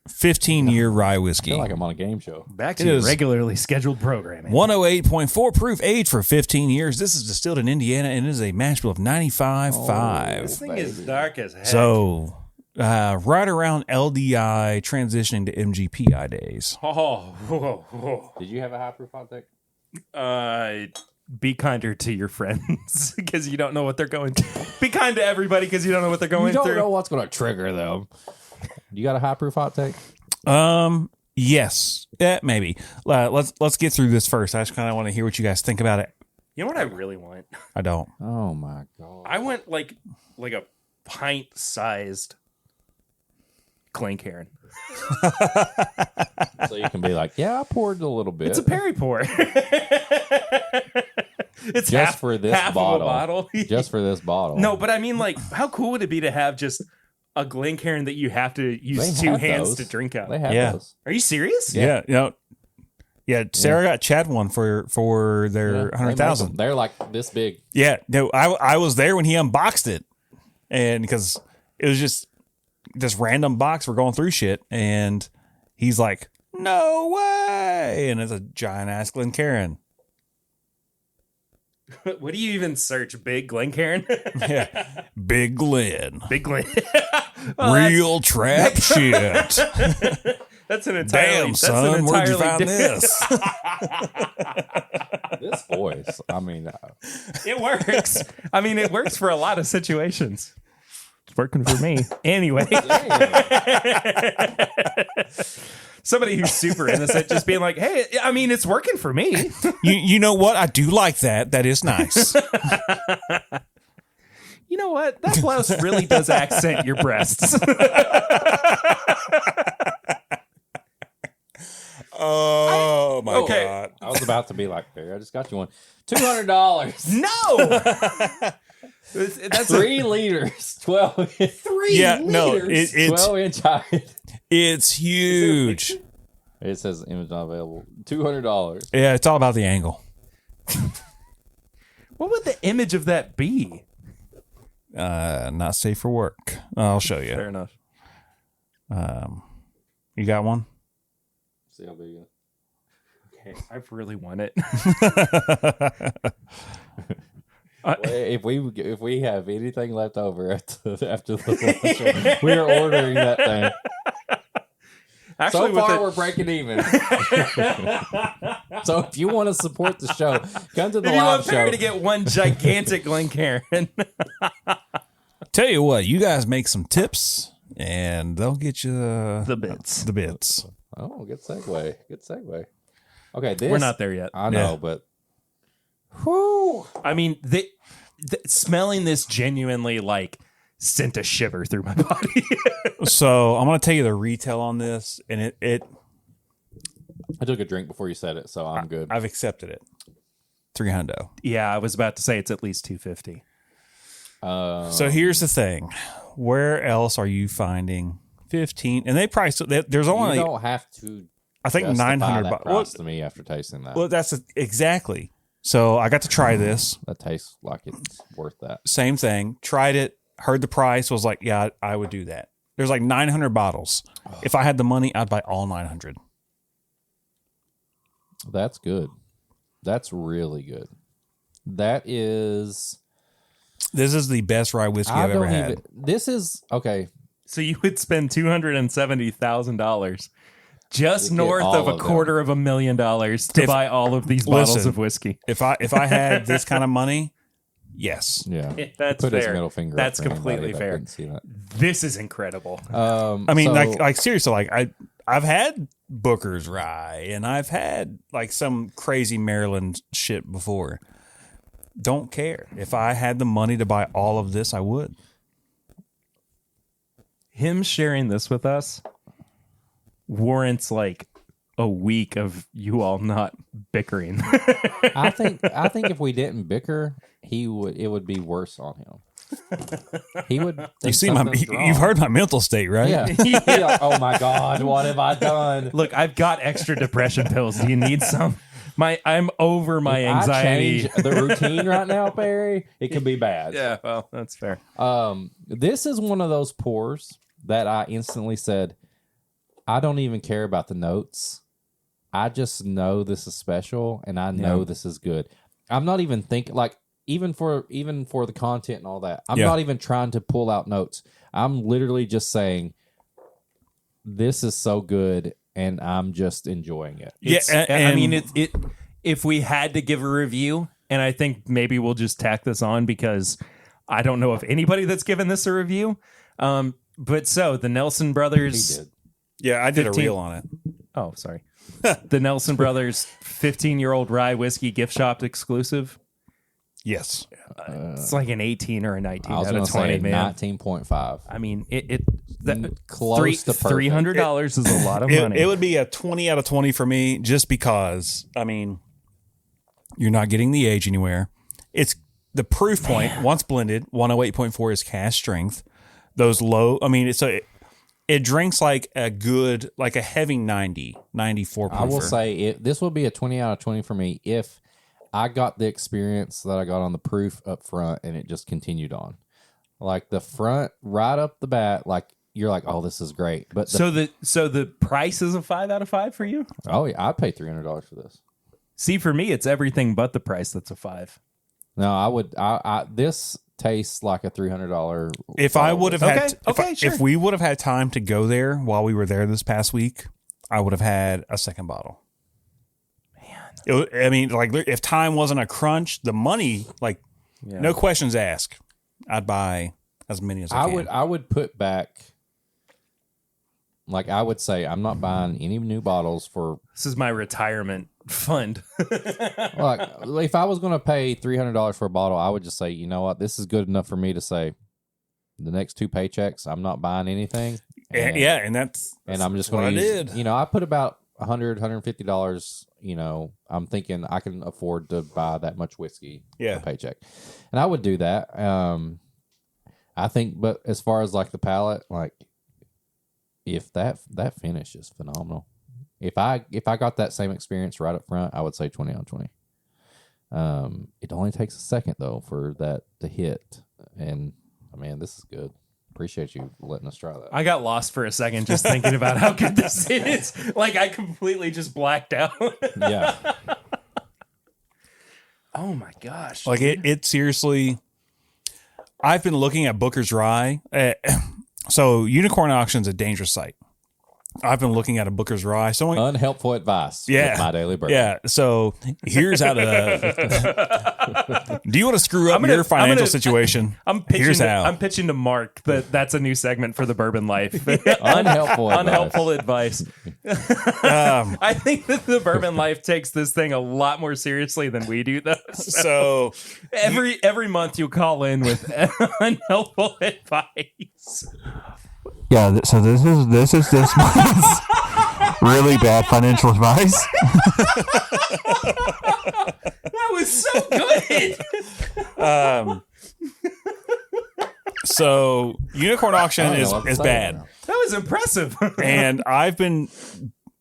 15-year rye I whiskey. feel like I'm on a game show. Back It to is- regularly scheduled programming. 108.4 proof, aged for 15 years. This is distilled in Indiana and it is a mash bill of 95.5. This thing is dark as heck. So, right around LDI transitioning to MGPI days. Did you have a high proof hot take? Be kinder to your friends because you don't know what they're going through. Be kind to everybody because you don't know what they're going You don't through. know what's going to trigger them. You got a high proof hot take? Yes, maybe. Let's get through this first. I just kind of want to hear what you guys think about it. You know what I really want? I don't. Oh my god! I want like a pint-sized Glencairn. So you can be like, yeah, I poured a little bit. It's a Perry pour. It's just for this half bottle. of a bottle. Just for this bottle. No, but I mean, like, how cool would it be to have just a Glencairn that you have to use They two have hands those. to drink out? They have Yeah. those. Are you serious? Yeah, Sarah got Chad one for their Yeah, they make 100,000. them. They're like this big. Yeah, no, I was there when he unboxed it, and because it was just this random box, we're going through shit, and he's like, "No way!" And it's a giant ass Glencairn. What do you even search? Big Glencairn? Yeah, Big Glen, Big Glen. real trap shit. That's an entirely. Damn, that's son, an where'd you entirely find this? This voice. I mean, It works. I mean, it works for a lot of situations. It's working for me. Anyway. Somebody who's super innocent just being like, hey, I mean, it's working for me. You know what? I do like that. That is nice. You know what? That blouse really does accent your breasts. Oh my Okay. god! I was about to be like, there, I just got you one. $200. No. That's 3 liters. 12. 3 Yeah, no, liters. it's 12-inch height. it's huge. It says image not available. $200. Yeah, it's all about the angle. What would the image of that be? Not safe for work. I'll show you. Fair enough. You got one? See how big it is. Okay, I really want it. If we have anything left over after the lunch, we are ordering that thing. Actually, So far, with we're breaking even. So if you want to support the show, come to the if you live want Perry show. to get one gigantic Glencairn, Tell you what, you guys make some tips, and they'll get you the bits. the bits. Oh, good segue. Good segue. Okay, this We're not there yet. I know, Yeah. but Whew. I mean, smelling this genuinely like sent a shiver through my body. So I'm gonna tell you the retail on this, and it I took a drink before you said it, so I'm good. I've accepted it. $300. Yeah, I was about to say it's at least $250. So here's the thing: where else are you finding 15? And they price there's You only don't have to. I think justify $900. that Well, price to me after tasting that. well, that's exactly. So I got to try this. That tastes like it's worth that. Same thing. Tried it. Heard the price. Was like, yeah, I would do that. There's like 900 bottles. If I had the money, I'd buy all 900. That's good. That's really good. That is. This is the best rye whiskey I've ever had. This is okay. So you would spend $270,000 just To get north all of of them. $250,000 to buy all of these bottles Listen. of whiskey. If I had this kind of money, yes. Yeah, That's Put his fair. middle finger. That's up for anybody completely that fair. didn't see that. This is incredible. I mean, so- like seriously, like I've had Booker's rye and I've had like some crazy Maryland shit before. Don't care. If I had the money to buy all of this, I would. Him sharing this with us warrants like a week of you all not bickering. I think if we didn't bicker, it would be worse on him. He would. You think see something's wrong. you've heard my mental state, right? Yeah. He'd be like, oh my God, what have I done? Look, I've got extra depression pills. Do you need some? I'm over my If anxiety. I change the routine right now, Barry, it could be bad. Yeah, well, that's fair. This is one of those pours that I instantly said, I don't even care about the notes. I just know this is special, and I know this is good. I'm not even thinking like even for the content and all that. I'm not even trying to pull out notes. I'm literally just saying, this is so good, and I'm just enjoying it. I mean, if we had to give a review, and I think maybe we'll just tack this on because I don't know of anybody that's given this a review. But so the Nelson Brothers. He did. Yeah, I did a reel on it. Oh, sorry. The Nelson Brothers 15-year-old rye whiskey gift shop exclusive. Yes. It's like an 18 or a 19 I was out going of to 20, say man. 19.5. I mean, Close to perfect. $300 is a lot of money. It would be a 20 out of 20 for me just because, I mean, you're not getting the age anywhere. It's the proof point, once blended, 108.4 is cask strength. Those low, I mean, it drinks like a good, like a heavy 90, 94 proofer. I will say this would be a 20 out of 20 for me if I got the experience that I got on the proof up front and it just continued on. Like the front, right up the bat, like you're like, oh, this is great. But so the price is a 5 out of 5 for you? Oh, yeah, I'd pay $300 for this. See, for me, it's everything but the price that's a 5. No, I would. This tastes like a $300. If I would have had, sure. if we would have had time to go there while we were there this past week, I would have had a second bottle. Man, I mean, like if time wasn't a crunch, the money, like no questions asked, I'd buy as many as I can. I would put back. Like I would say, I'm not buying any new bottles for. This is my retirement fund. Like, if I was going to pay $300 for a bottle, I would just say, you know what, this is good enough for me to say, the next 2 paychecks, I'm not buying anything. And that's I'm just going to use. did. You know, I put about $100, $150. You know, I'm thinking I can afford to buy that much whiskey a paycheck, and I would do that. I think, but as far as like the palate, like. If that finish is phenomenal. If I got that same experience right up front, I would say 20 on 20. It only takes a second though for that to hit. And I mean, this is good. Appreciate you letting us try that. I got lost for a second just thinking about how good this is. Like I completely just blacked out. Yeah. Oh my gosh. Like it seriously. I've been looking at Booker's Rye. So Unicorn Auction's a dangerous site. I've been looking at a Booker's Rye. Someone Unhelpful advice. Yeah. With My Daily Bourbon. Yeah. So here's how to. Do you want to screw up your financial situation? Here's how. I'm pitching to Mark that's a new segment for the Bourbon Life. Unhelpful advice. I think that the Bourbon Life takes this thing a lot more seriously than we do, though. So every month you call in with unhelpful advice. Yeah, so this is this month's really bad financial advice. That was so good. So Unicorn Auction is bad. That was impressive. And I've been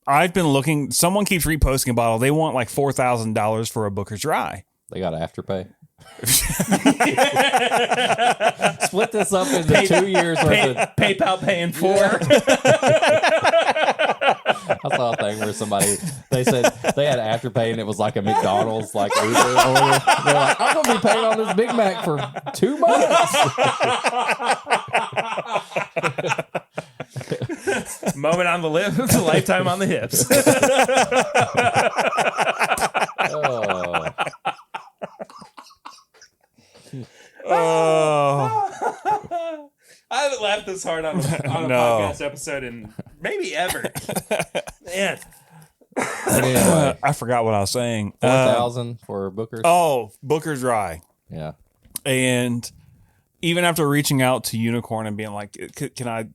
looking. Someone keeps reposting a bottle. They want like $4,000 for a Booker's Rye. They got Afterpay. Split this up into 2 years worth of PayPal paying 4. I saw a thing where they said they had Afterpay and it was like a McDonald's like Uber order. They're like, I'm gonna be paying on this Big Mac for 2 months. Moment on the lip, lifetime on the hips. Oh. I haven't laughed this hard on a podcast episode in maybe ever. Man. Anyway, I forgot what I was saying. 4,000 for Booker's. Oh, Booker's Rye. Yeah. And even after reaching out to Unicorn and being like, can I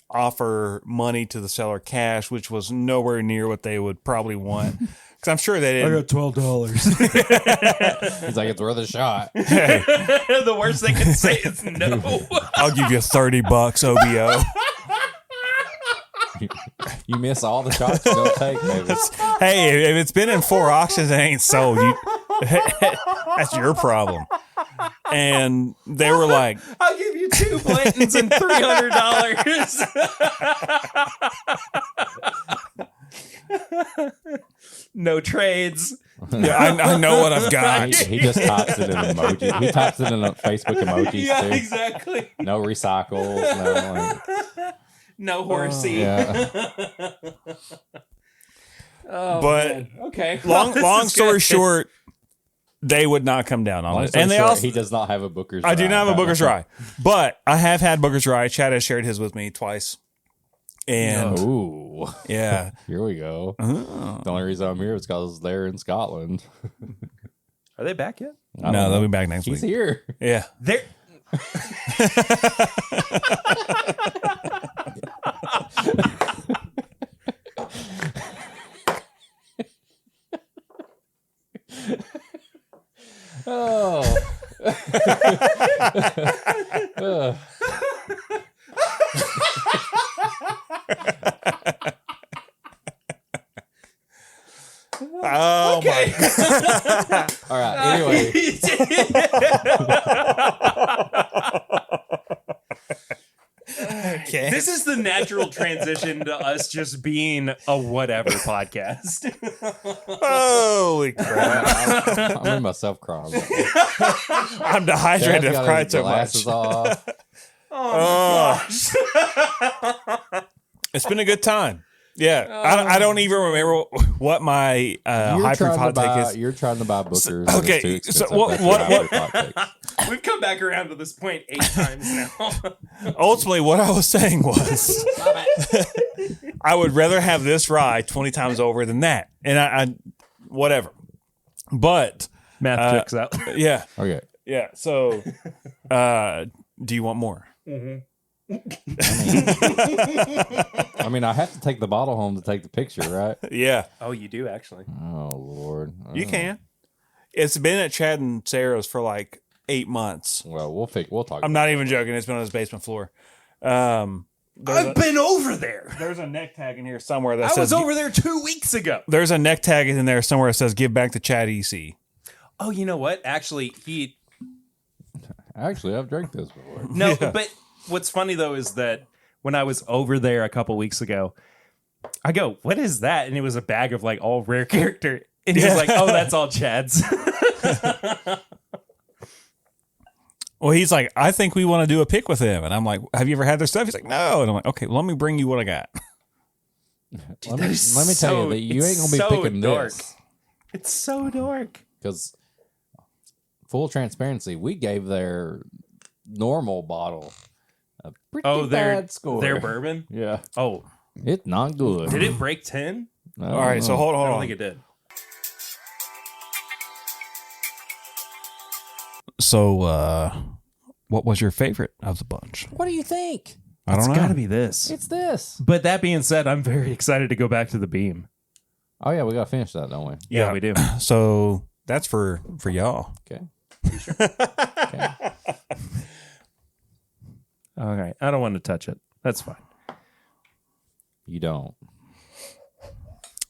offer money to the seller cash, which was nowhere near what they would probably want. Because I'm sure they didn't. I got $12. He's like, it's worth a shot. Hey, The worst they can say is no. I'll give you $30 OBO. You miss all the shots you don't take, baby. Hey, if it's been in 4 auctions and ain't sold, that's your problem. And they were like, I'll give you 2 Blantons and $300. No trades. yeah, I know what I've got. He just types it in emoji. He types it in Facebook emojis Yeah, too. exactly. No recycles. No, No horsey. yeah. Oh, But man. Okay. long story short, they would not come down on it. And they also, he does not have a Booker's. I do Rye. not have a Booker's Rye, but I have had Booker's Rye. Chad has shared his with me twice. And Ooh, yeah, here we go. The only reason I'm here is because they're in Scotland. Are they back yet? I don't no, know. they'll be back next He's week. here. Yeah. They're. Oh. Oh my God. All right. Anyway, Okay. This is the natural transition to us just being a whatever podcast. Holy crap. I'm in myself crying. I'm dehydrated. I've cried so much. Glasses off. Oh, it's been a good time. Yeah. I don't even remember what my high proof hot take is. You're trying to buy Booker's. and okay, it's too expensive. so what- That's your what- high proof hot take. We've come back around to this point 8 times now. Ultimately, what I was saying was I would rather have this rye 20 times over than that. And I whatever. But Math checks out. yeah. Okay. Yeah. So do you want more? I mean, I have to take the bottle home to take the picture, right? Yeah. Oh, you do actually. Oh Lord. You can. It's been at Chad and Sarah's for like 8 months. Well, we'll talk. I'm not even joking. It's been on his basement floor. There's I've been over there. there's a neck tag in here somewhere that I says was over there 2 weeks ago. there's a neck tag in there somewhere that says give back to Chad EC. Oh, you know what? Actually, Actually, I've drank this before. No, but what's funny though is that when I was over there a couple weeks ago, I go, "What is that?" And it was a bag of like all rare character, and he was like, "Oh, that's all Chad's." Well, he's like, I think we want to do a pick with him. And I'm like, have you ever had their stuff? He's like, no. And I'm like, okay, well, let me bring you what I got. Let me tell you that you ain't gonna be picking dark. this It's so dark. because full transparency, we gave their normal bottle a pretty bad score. their bourbon. Yeah, Oh, it's not good. did it break 10? All right, so hold I don't on. think it did. So, what was your favorite of the bunch? What do you think? I don't know. It's got to be this. It's this. But that being said, I'm very excited to go back to the beam. Oh yeah, we gotta finish that, don't we? Yeah, we do. So that's for y'all. Okay. All right. I don't want to touch it. That's fine. You don't.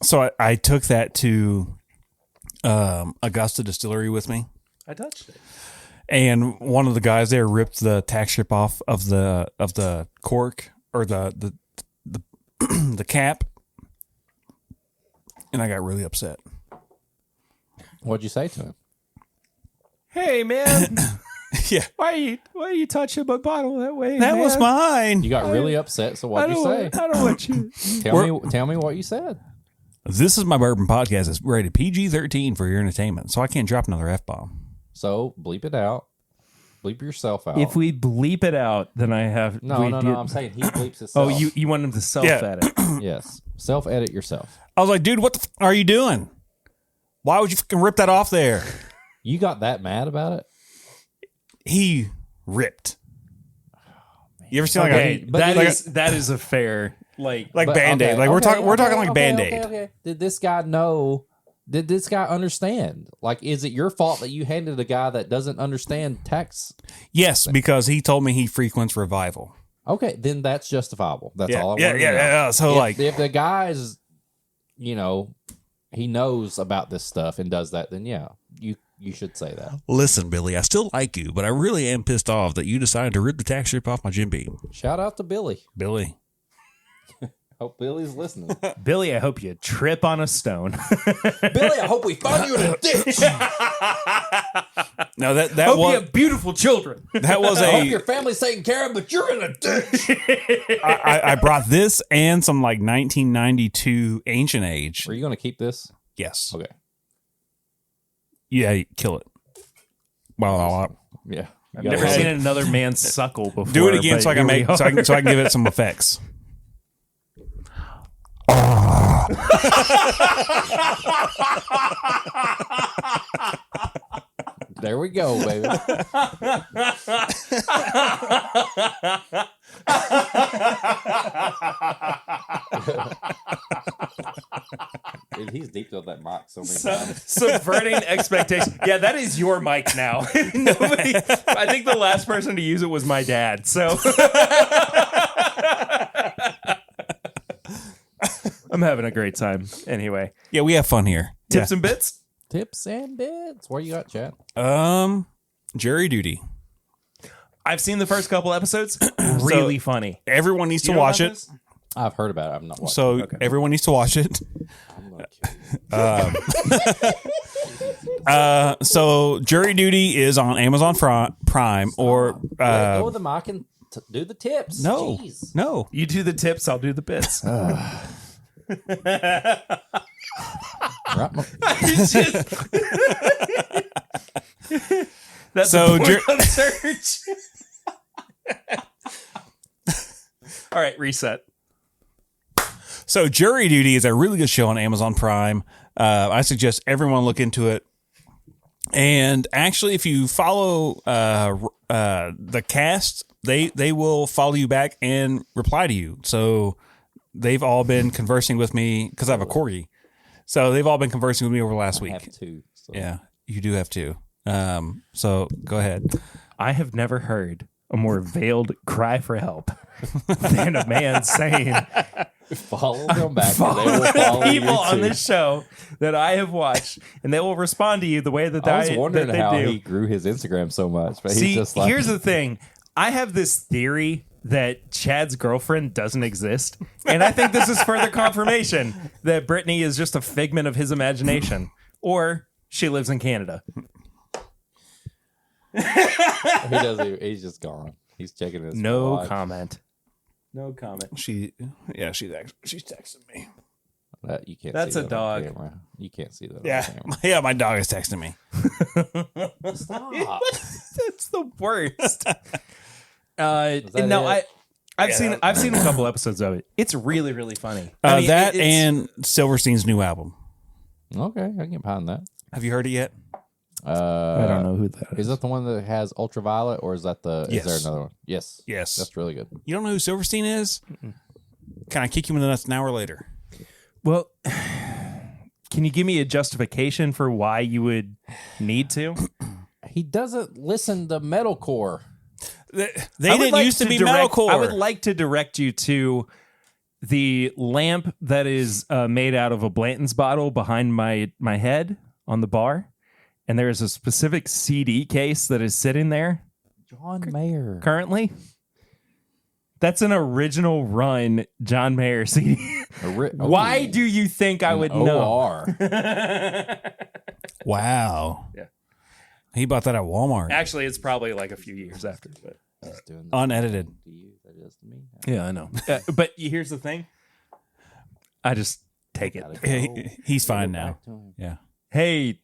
So I took that to Augusta Distillery with me. I touched it. And one of the guys there ripped the tax strip off of the cork or the the cap, and I got really upset. What'd you say to him? Hey, man. Yeah, Why are you touching my bottle that way? that was mine. You got really upset. So what'd you say? I don't want you. Tell me what you said. This is my bourbon podcast. It's rated PG-13 for your entertainment, so I can't drop another F-bomb. So bleep it out. Bleep yourself out. If we bleep it out, then I have no. I'm saying he bleeps himself. Oh, you want him to self-edit? Yes. Self-edit yourself. I was like, dude, what the are you doing? Why would you fucking rip that off there? You got that mad about it? He ripped. You ever seen like Okay, a that is a fair like But- Band-Aid? okay, Like we're okay, talking like okay, Band-Aid. okay. Did this guy know? Did this guy understand? Like, is it your fault that you handed a guy that doesn't understand tax? Yes, because he told me he frequents Revival. Okay, then that's justifiable. That's all I want yeah, to yeah, know. yeah. So if the guy's, he knows about this stuff and does that, then yeah, you should say that. listen, Billy, I still like you, but I really am pissed off that you decided to rip the tax strip off my Jim Beam. Shout out to Billy. Billy. Hope Billy's listening. Billy, I hope you trip on a stone. Billy, I hope we find you in a ditch. No, that Hope was you have beautiful children. that was I hope a. your family's taken care of, but you're in a ditch. I brought this and some like 1992 ancient age. Are you going to keep this? Yes. Okay. Yeah, kill it. Well, Yeah. I've never seen another man suckle before. do it again but so I can here we so I can give it some effects. There we go, baby. Dude, he's deep on that mic so many times. Subverting expectations. Yeah, that is your mic now. Nobody. I think the last person to use it was my dad. So I'm having a great time. Anyway, Yeah, we have fun here. tips and bits. Tips and bits. Where you at, chat? Jury duty. I've seen the first couple episodes. Really funny. Everyone needs to You know watch about it. this? I've heard about it. I'm not watching. So everyone needs to watch it. I'm gonna kill you. So Jury Duty is on Amazon Prime or Let go of the mic and do the tips. no, Jeez. no. You do the tips, I'll do the bits. Right, That's So a point of search. All right, reset. So Jury Duty is a really good show on Amazon Prime. I suggest everyone look into it. And actually, if you follow the cast, they will follow you back and reply to you. So they've all been conversing with me because I have a corgi. So they've all been conversing with me over the last I week. have two. So. Yeah, you do have two. So go ahead. I have never heard a more veiled cry for help than a man saying, Follow them back. follow and they will follow the people you on too. this show that I have watched, and they will respond to you the way that I was wondering that they how do. he grew his Instagram so much, but See, he's just like, here's the thing. I have this theory that Chad's girlfriend doesn't exist, and I think this is further confirmation that Brittany is just a figment of his imagination, or she lives in Canada. he doesn't. He's just gone. He's checking his. No watch. comment. No comment. She's texting me. That you can't. That's see a that on dog. camera. You can't see that. On Yeah, camera. yeah. My dog is texting me. Stop. That's the worst. that No, it? I've seen a couple episodes of it. It's really, really funny. That it's- and Silverstein's new album. Okay, I can get behind that. Have you heard it yet? I don't know who that Is that the one that has ultraviolet, or is that the? Yes. Is there another one? Yes. Yes. That's really good. You don't know who Silverstein is? Can I kick you in the nuts an hour later? Well, can you give me a justification for why you would need to? He doesn't listen to metalcore. They I would didn't like used to be direct- metalcore. I would like to direct you to the lamp that is made out of a Blanton's bottle behind my head on the bar. And there is a specific CD case that is sitting there John Mayer. currently. That's an original run John Mayer CD. Why do you think I would know? OR. Wow. Yeah. He bought that at Walmart. Actually, it's probably like a few years after. But He's doing that Unedited. to you. That is to me. yeah, I know. But here's the thing. I just take it. Gotta go. He's fine Give it now. back to him. Yeah. Hey,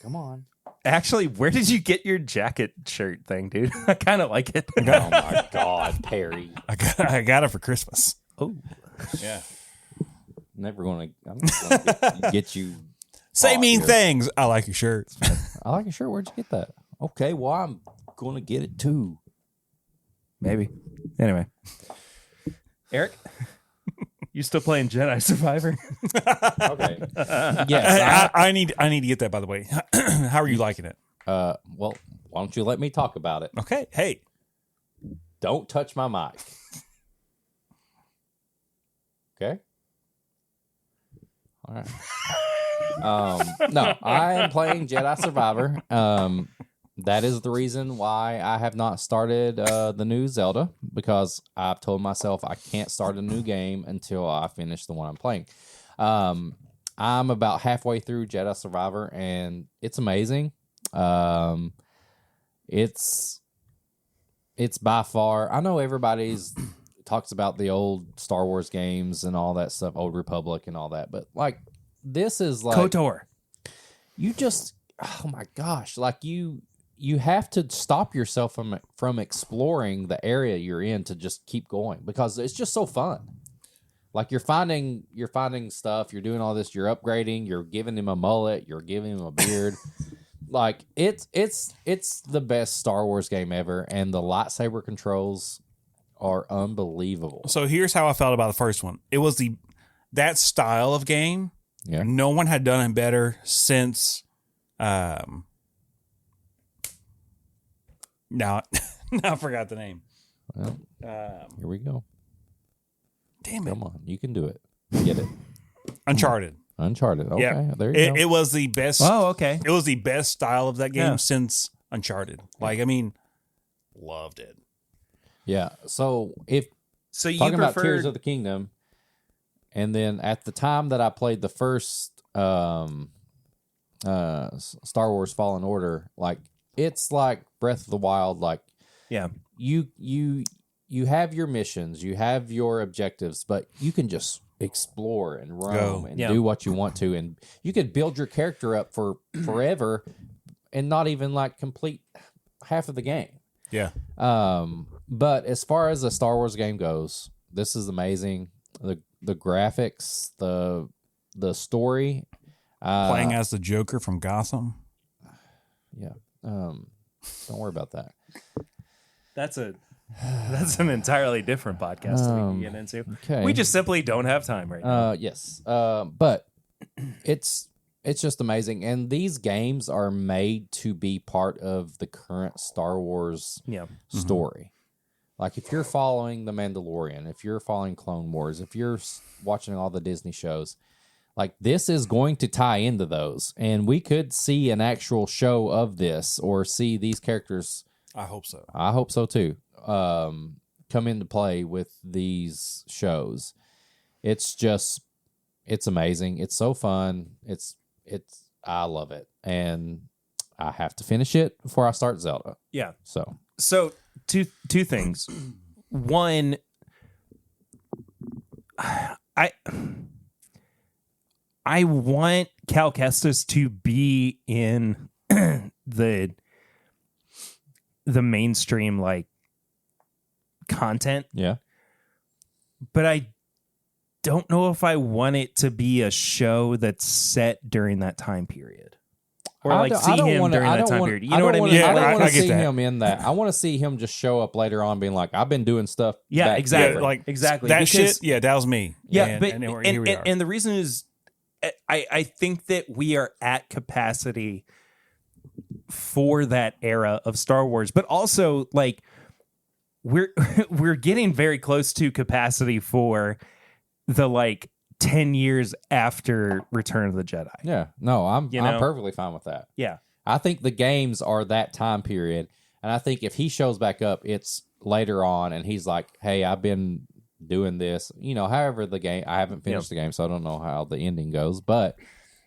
Come on. actually, where did you get your jacket shirt thing, dude? I kind of like it. Oh my God, Perry. I got it for Christmas. Oh, Yeah. Never gonna. I'm not gonna get you. Say caught mean here. things. I like your shirt. I like your shirt. Where'd you get that? Okay, well I'm gonna get it too. maybe. Anyway, Eric, you still playing Jedi Survivor? Okay. Yes. I need to get that, by the way. How are you liking it? Well, why don't you let me talk about it? Okay. Hey. Don't touch my mic. Okay. All right. No, I am playing Jedi Survivor. That is the reason why I have not started the new Zelda, because I've told myself I can't start a new game until I finish the one I'm playing. I'm about halfway through Jedi Survivor, and it's amazing. It's by far, I know everybody's talks about the old Star Wars games and all that stuff, Old Republic and all that, but like this is like KOTOR. You just, oh my gosh, like you have to stop yourself from exploring the area you're in to just keep going, because it's just so fun. Like you're finding stuff, you're doing all this, you're upgrading, you're giving him a mullet, you're giving him a beard. Like it's the best Star Wars game ever, and the lightsaber controls are unbelievable. So here's how I felt about the first one. It was that style of game. Yeah. No one had done it better since now I forgot the name. Well, here we go. Damn it. Come on, you can do it. Get it. Uncharted. Uncharted. Okay, Yeah. there you go. It was the best. Oh, okay. It was the best style of that game Yeah. since Uncharted. Like, I mean, loved it. Yeah. So you talking about preferred Tears of the Kingdom, and then at the time that I played the first Star Wars Fallen Order, like it's like Breath of the Wild. Like, yeah. You have your missions, you have your objectives, but you can just explore and roam and do what you want to, and you could build your character up for forever and not even like complete half of the game. Yeah. But as far as a Star Wars game goes, this is amazing. The graphics, the story. Playing as the Joker from Gotham. Yeah. Don't worry about that. That's an entirely different podcast that we can get into. Okay. We just simply don't have time right now. Yes. But it's just amazing. And these games are made to be part of the current Star Wars story. Like if you're following The Mandalorian, if you're following Clone Wars, if you're watching all the Disney shows, like this is going to tie into those. And we could see an actual show of this, or see these characters. I hope so. I hope so too. Come into play with these shows. It's amazing. It's so fun. I love it. And I have to finish it before I start Zelda. Yeah. So two things. One, I want Cal Kestis to be in the mainstream like content. yeah. But I don't know if I want it to be a show that's set during that time period. Or like see him during that time period. You know what I mean? Yeah, I don't want I to get see that. him in that. I want to see him just show up later on being like, I've been doing stuff. Yeah, back exactly. then. Like exactly. that Because- shit. Yeah, that was me. Yeah, and, but here we are. and the reason is I think that we are at capacity for that era of Star Wars, but also like we're getting very close to capacity for the like 10 years after Return of the Jedi. Yeah. No, I'm You know? perfectly fine with that. Yeah. I think the games are that time period. And I think if he shows back up, it's later on and he's like, hey, I've been doing this. You know, however the game, I haven't finished the game, so I don't know how the ending goes. But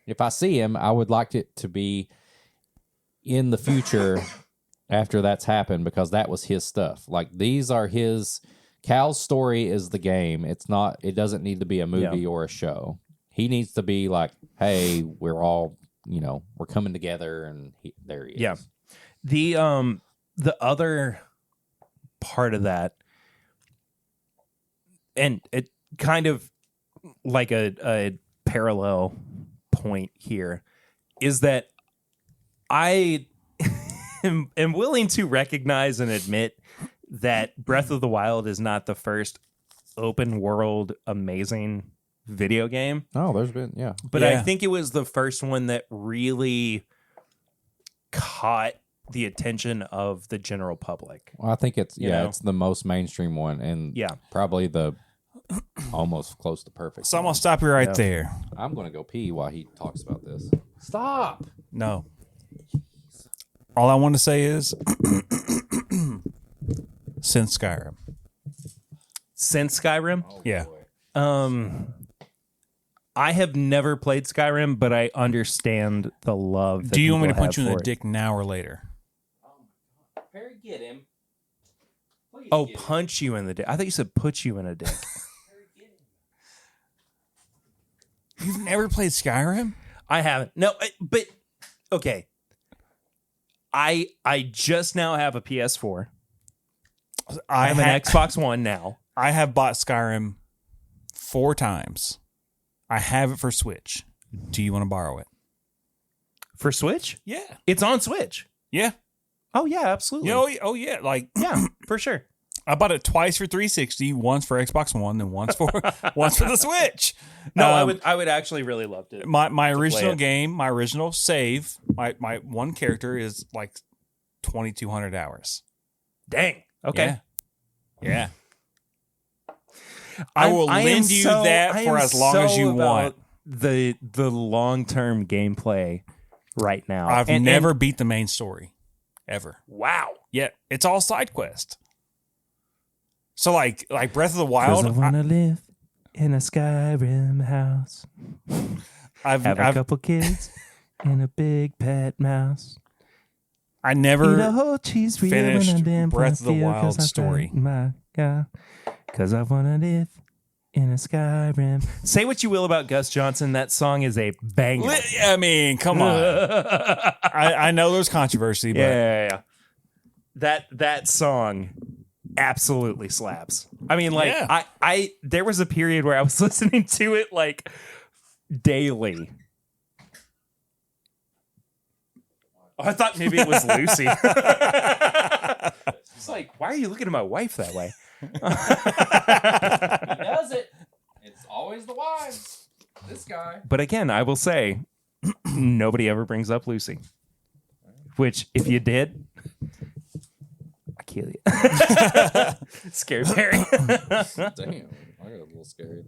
if I see him, I would like it to be in the future after that's happened, because that was his stuff. Like these are his. Cal's story is the game. It doesn't need to be a movie or a show. He needs to be like, hey, we're all, we're coming together, and there he is. Yeah. The other part of that, and it kind of like a parallel point here, is that I am willing to recognize and admit that Breath of the Wild is not the first open world amazing video game. Oh, there's been, yeah. But I think it was the first one that really caught the attention of the general public. Well, I think it's You know? it's the most mainstream one, and Yeah. probably the almost close to perfect. So I'm gonna stop you right Yeah. there. I'm gonna go pee while he talks about this. Stop. No. All I want to say is, since Skyrim. Since Skyrim, Yeah. I have never played Skyrim, but I understand the love. That Do you want me to people punch you in have the for it. dick now or later? Perry, get him. Oh, punch you in the dick. I thought you said put you in a dick. You've never played Skyrim? I haven't. No, but okay. I just now have a PS4. I have an Xbox One now. I have bought Skyrim 4 times. I have it for Switch. Do you want to borrow it? For Switch? Yeah. It's on Switch. Yeah. Oh yeah, absolutely. Oh yeah. Like Yeah, for sure. I bought it twice for 360, once for Xbox One, and once for the Switch. No, I would actually really love to. My original it. game, my original save, my one character is like 2,200 hours. Dang. Okay. Yeah. I will lend you that for as long as you want. The long-term gameplay right now. I've never beat the main story ever. Wow. Yeah, it's all side quest. So like Breath of the 'Cause Wild, I want to live in a Skyrim house. I've Have a couple kids and a big pet mouse. I Eat a never whole cheese reel finished when I'm damn Breath of the feel 'cause Wild I story. find my God, 'cause I want to live in a Skyrim. Say what you will about Gus Johnson, that song is a banger. I mean, come on. I know there's controversy, but Yeah. That song absolutely slaps. I mean, like, Yeah. I there was a period where I was listening to it like daily. Oh, I thought maybe it was Lucy. It's like, why are you looking at my wife that way? He does it. It's always the wives. This guy. But again, I will say, nobody ever brings up Lucy. Which, if you did, I kill you. Scary Perry. Damn, I got a little scary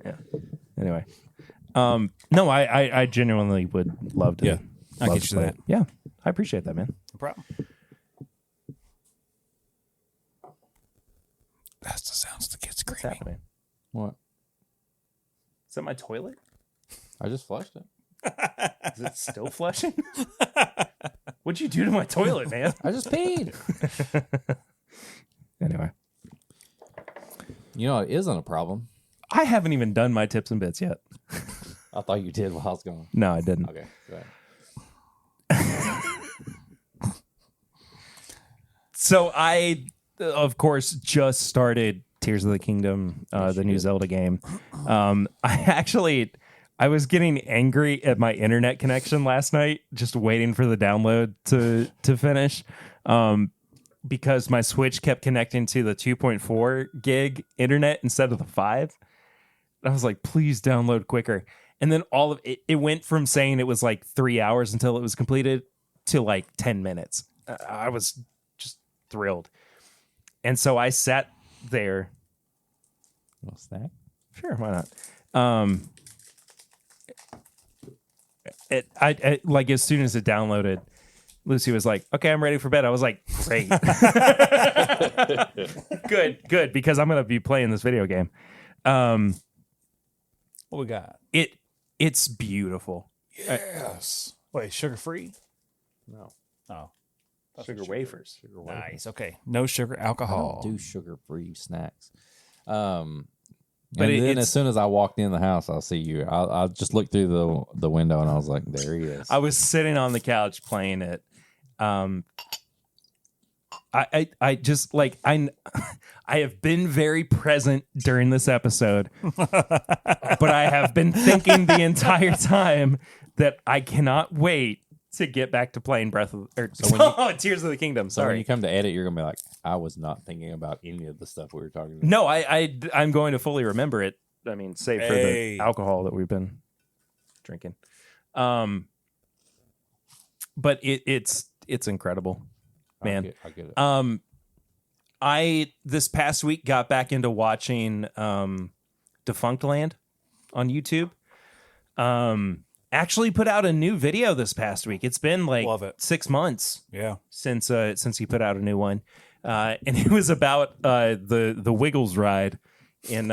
there. Anyway, no, I genuinely would love to. Yeah, I'll love get to you play that. it. Yeah, I appreciate that, man. no problem. That's the sounds of the kids What's screaming. happening? What? Is that my toilet? I just flushed it. Is it still flushing? What'd you do to my toilet, man? I just peed. Anyway, You know, it isn't a problem. I haven't even done my tips and bits yet. I thought you did while I was gone. No, I didn't. Okay, go ahead. So I, of course, just started Tears of the Kingdom, the new Zelda game. I was getting angry at my internet connection last night, just waiting for the download to finish, because my Switch kept connecting to the 2.4 gig internet instead of the 5. And I was like, please download quicker. And then all of it went from saying it was like 3 hours until it was completed to like 10 minutes. I was just thrilled. And so I sat there. What's that? Sure, why not? I like as soon as it downloaded, Lucy was like, "Okay, I'm ready for bed." I was like, "Great, good," because I'm gonna be playing this video game. What we got? It's beautiful. Yes. Wait, sugar free? No, Oh, sugar wafers. nice. Okay, no sugar, I alcohol. don't do sugar-free snacks. But And then it's- as soon as I walked in the house, I'll see you. I'll just look through the window, and I was like, there he is. I was sitting on the couch playing it. I just like I have been very present during this episode, but I have been thinking the entire time that I cannot wait to get back to playing Tears of the Kingdom. So when Sorry. you come to edit, you're going to be like, I was not thinking about any of the stuff we were talking about. No, I'm going to fully remember it. I mean, save for Hey. the alcohol that we've been drinking. But it's it's incredible, man. I get it. I this past week got back into watching Defunct Land on YouTube. Actually put out a new video this past week. It's been like 6 months since he put out a new one. And it was about the Wiggles ride in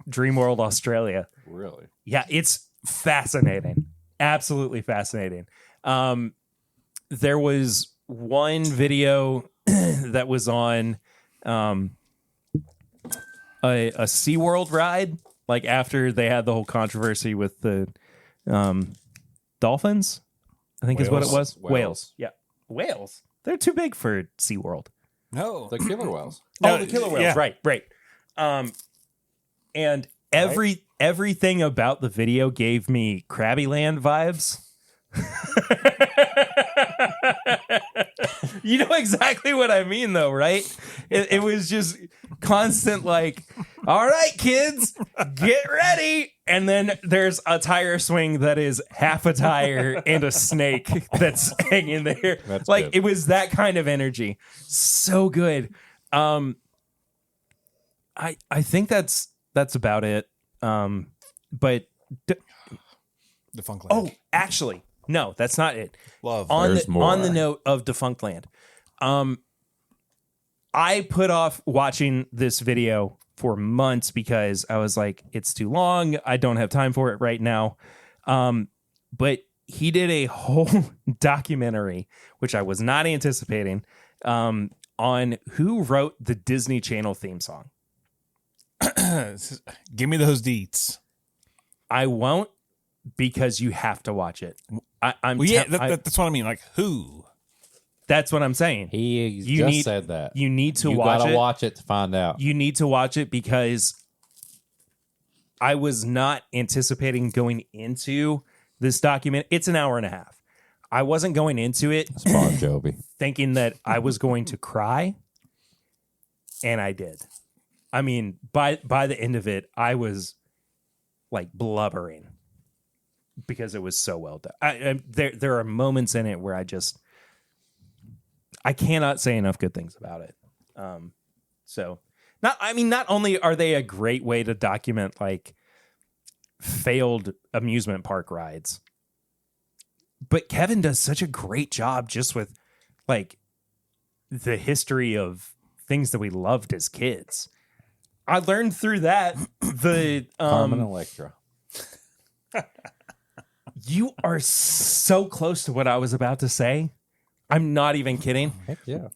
Dreamworld, Australia. Really? Yeah, it's fascinating. Absolutely fascinating. There was one video that was on a SeaWorld ride, like after they had the whole controversy with the dolphins, I think is what it was. Whales. Yeah. Whales. They're too big for SeaWorld. No. The killer whales. Oh, the killer whales. Yeah. Right. And everything about the video gave me Krabbyland vibes. You know exactly what I mean, though, right? It was just constant, like, all right, kids, get ready. And then there's a tire swing that is half a tire and a snake that's hanging there. That's like, good. it was that kind of energy. So good. I think that's about it. But Defunct oh, Land. actually, no, that's not it. Love. On There's the more. on the note of Defunct Land, I put off watching this video for months because I was like, it's too long. I don't have time for it right now. But he did a whole documentary, which I was not anticipating, on who wrote the Disney Channel theme song. Give me those deets. I won't, because you have to watch it. That's what I mean. Like, who? That's what I'm saying. He just said that. You need to you watch gotta it. watch it to find out. You need to watch it because I was not anticipating going into this document. It's an hour and a half. I wasn't going into it Bon Jovi. thinking that I was going to cry, and I did. I mean, by the end of it, I was like blubbering because it was so well done. There are moments in it where I cannot say enough good things about it. Not only are they a great way to document like failed amusement park rides, but Kevin does such a great job just with like the history of things that we loved as kids. I learned through that the Carmen Electra. You are so close to what I was about to say. I'm not even kidding. Heck yeah.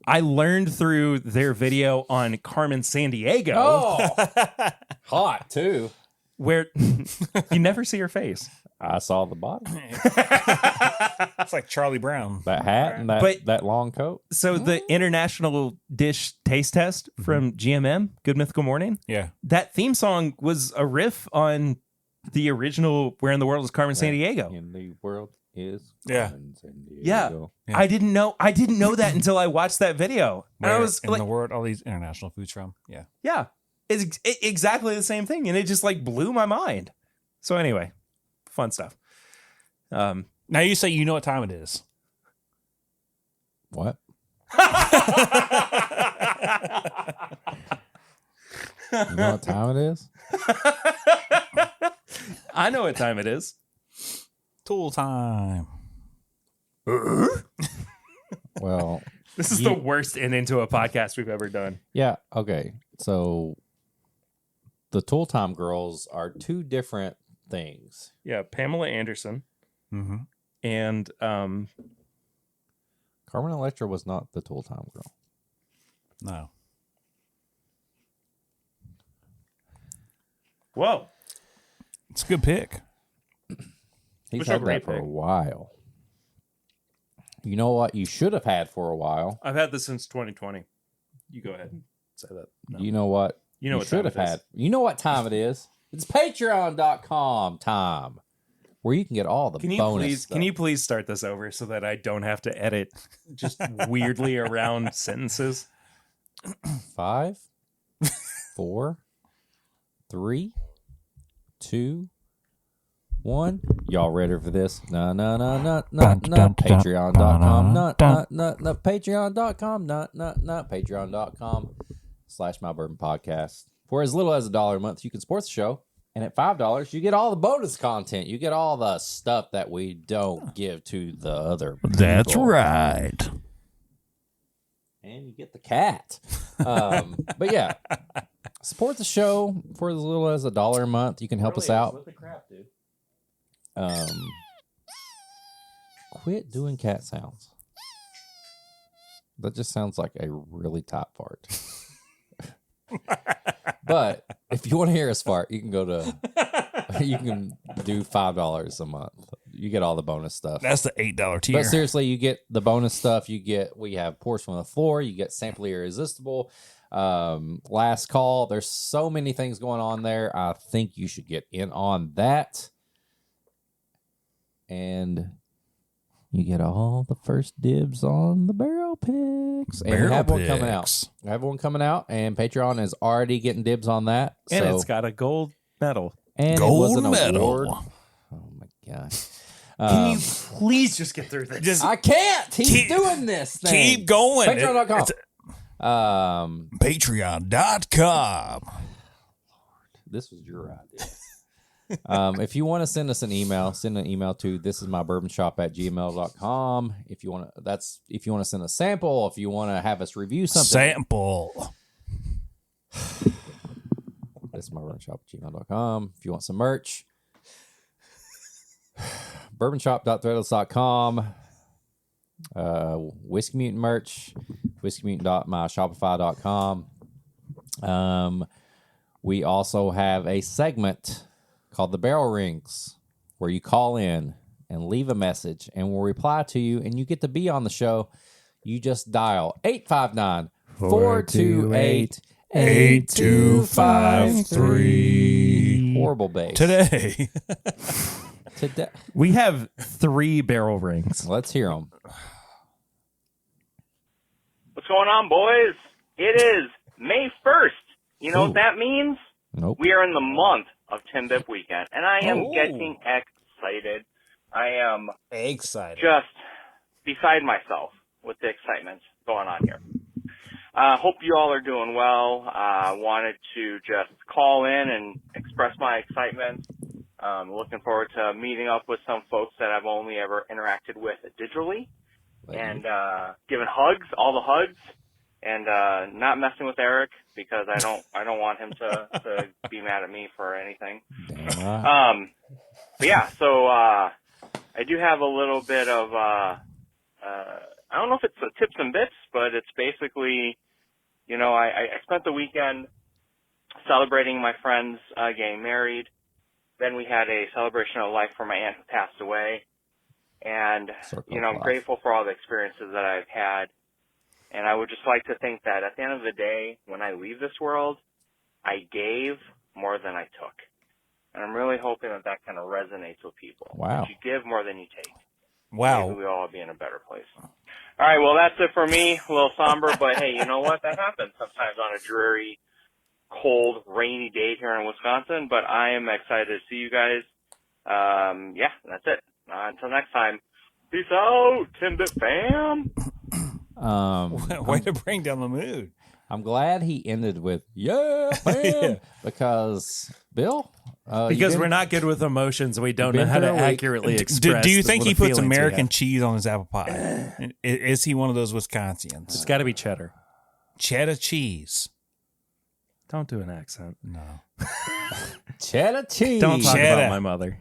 I learned through their video on Carmen Sandiego, Oh, hot too. where you never see her face. I saw the bottom. It's like Charlie Brown. That hat and that long coat. So the International Dish Taste Test from GMM, Good Mythical Morning, Yeah. that theme song was a riff on the original Where in the World is Carmen Sandiego. In the world is Yeah. Carmen Sandiego. Yeah. Yeah. I didn't know that until I watched that video. And I Where was in like, the world all these international foods from? Yeah. yeah, it's exactly the same thing. And it just like blew my mind. So anyway, fun stuff. Now you say you know what time it is. What? You know what time it is? I know what time it is. Tool time. Well, This is the worst end into a podcast we've ever done. yeah. Okay. So the Tool Time Girls are two different things. Yeah, Pamela Anderson Mm-hmm. and Carmen Electra was not the Tool Time Girl. No. whoa. It's a good pick. He's Which are had great that for a pick. while. You know what you should have had for a while? I've had this since 2020. You go ahead and say that. No. You know what? You know what should time have it is. had. You know what time it is? It's patreon.com time, where you can get all the Can you bonus please stuff. can you please start this over so that I don't have to edit just weirdly around sentences? 5, 4, 3, 2, 1. Y'all ready for this? No. Patreon.com. No. Patreon.com. No. Patreon.com/MyBourbon Podcast. For as little as $1 a month, you can support the show. And at $5, you get all the bonus content. You get all the stuff that we don't give to the other people. That's right. And you get the cat. But yeah, support the show for as little as $1 a month. You can help us out. What the crap, dude? Quit doing cat sounds. That just sounds like a really tight fart. But if you want to hear us fart, you can go to, you can do $5 a month. You get all the bonus stuff. That's the $8 tier. But seriously, you get the bonus stuff. We have Pours from the Floor. You get Sample Irresistible. Last Call. There's so many things going on there. I think you should get in on that. And you get all the first dibs on the barrel picks. And we have one coming out. We have one coming out, and Patreon is already getting dibs on that. And it's got a gold medal. And gold it was an medal. award. Oh my gosh. Can you please just get through this? I can't. He's doing this thing. Keep going. Patreon.com. Patreon.com. This was your idea. If you want to send us an email, send an email to thisismybourbonshop@gmail.com. If you want to send a sample, if you want to have us review something. Sample. thisismybourbonshop@gmail.com. If you want some merch, bourbonshop.threadless.com. Whiskey Mutant merch, whiskeymutant.myshopify.com. We also have a segment called the Barrel Rings, where you call in and leave a message, and we'll reply to you, and you get to be on the show. You just dial 859-428-8253. Horrible bass. Today. We have 3 barrel rings. Let's hear them. What's going on, boys? It is May 1st. You know what that means? Nope. We are in the month of Timbip Weekend, and I am getting excited. I am Excited. just beside myself with the excitement going on here. Hope you all are doing well. Wanted to just call in and express my excitement. Looking forward to meeting up with some folks that I've only ever interacted with digitally, and giving hugs, all the hugs, and not messing with Eric because I don't want him to be mad at me for anything. But yeah, so I do have a little bit of I don't know if it's tips and bits, but it's basically, you know, I spent the weekend celebrating my friends getting married. Then we had a celebration of life for my aunt who passed away. And, you know, I'm grateful for all the experiences that I've had. And I would just like to think that at the end of the day, when I leave this world, I gave more than I took. And I'm really hoping that that kind of resonates with people. Wow. You give more than you take. Wow. Maybe we all be in a better place. All right, well, that's it for me. A little somber, but hey, you know what? That happens sometimes on a dreary, cold, rainy day here in Wisconsin, but I am excited to see you guys. Yeah, that's it. Until next time, peace out, Timbit fam. Way to bring down the mood. I'm glad he ended with yeah, man, because Bill. Because we're not good with emotions, we don't know how to accurately express. Do you think he puts feelings American cheese on his apple pie? Is he one of those Wisconsians? It's got to be cheddar. Cheddar cheese. Don't do an accent. No. Cheddar cheese. Don't talk Cheddar. about my mother.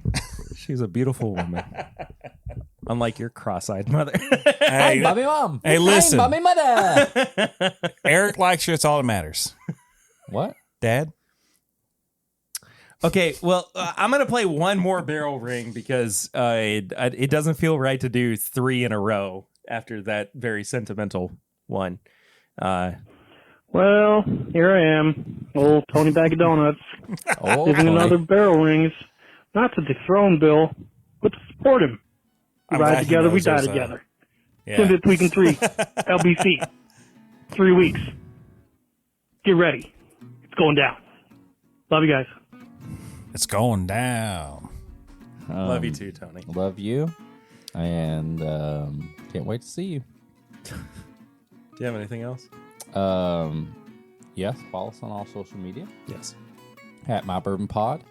She's a beautiful woman. Unlike your cross-eyed mother. Hey, Bobby mom. Hey, listen. Bobby mother. Eric likes you. It's all that matters. What? Dad? Okay, well, I'm going to play one more barrel ring because it doesn't feel right to do 3 in a row after that very sentimental one. Well, here I am, old Tony Bag of Donuts, Oh, giving Tony. another barrel rings, not to dethrone Bill, but to support him. We I'm ride glad he together, we knows die those, together. Yeah. Timbit Week in 3, LBC, 3 weeks. Get ready. It's going down. Love you guys. It's going down. Love you too, Tony. Love you. And can't wait to see you. Do you have anything else? Yes, follow us on all social media. Yes. At MyBourbonPod.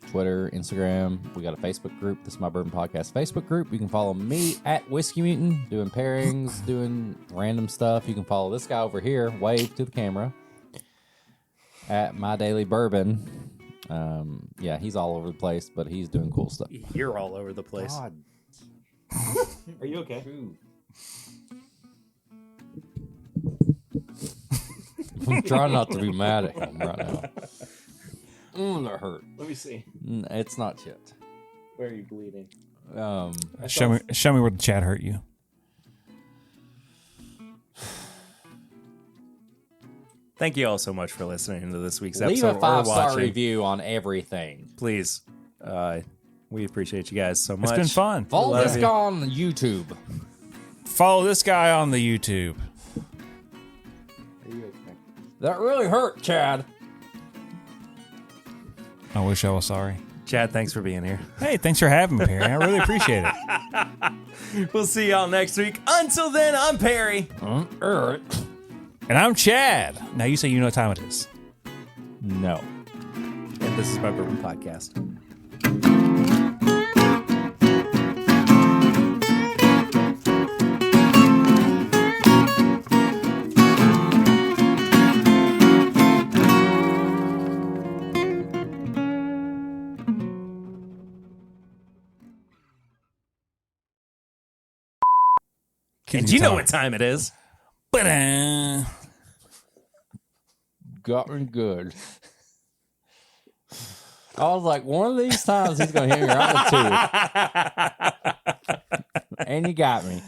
Twitter, Instagram. We got a Facebook group. This is My Bourbon Podcast Facebook group. You can follow me at Whiskey Mutant, doing pairings, doing random stuff. You can follow this guy over here. Wave to the camera. At MyDailyBourbon. Yeah, he's all over the place, but he's doing cool stuff. You're all over the place. God. Are you okay? I'm trying not to be mad at him right now. That hurt. Let me see. It's not shit. Where are you bleeding? Show me where the chat hurt you. Thank you all so much for listening to this week's Leave episode. a 5-star watching. review on everything. Please. We appreciate you guys so much. It's been fun. Follow Love this you. guy on YouTube. Follow this guy on the YouTube. That really hurt, Chad. I wish I was sorry. Chad, thanks for being here. Hey, thanks for having me, Perry. I really appreciate it. We'll see y'all next week. Until then, I'm Perry. Eric. And I'm Chad. Now you say you know what time it is. No. And this is My Bourbon Podcast. And you know what time it is. Ba-da. Got me good. I was like, one of these times he's going to hit me right with two. And you got me.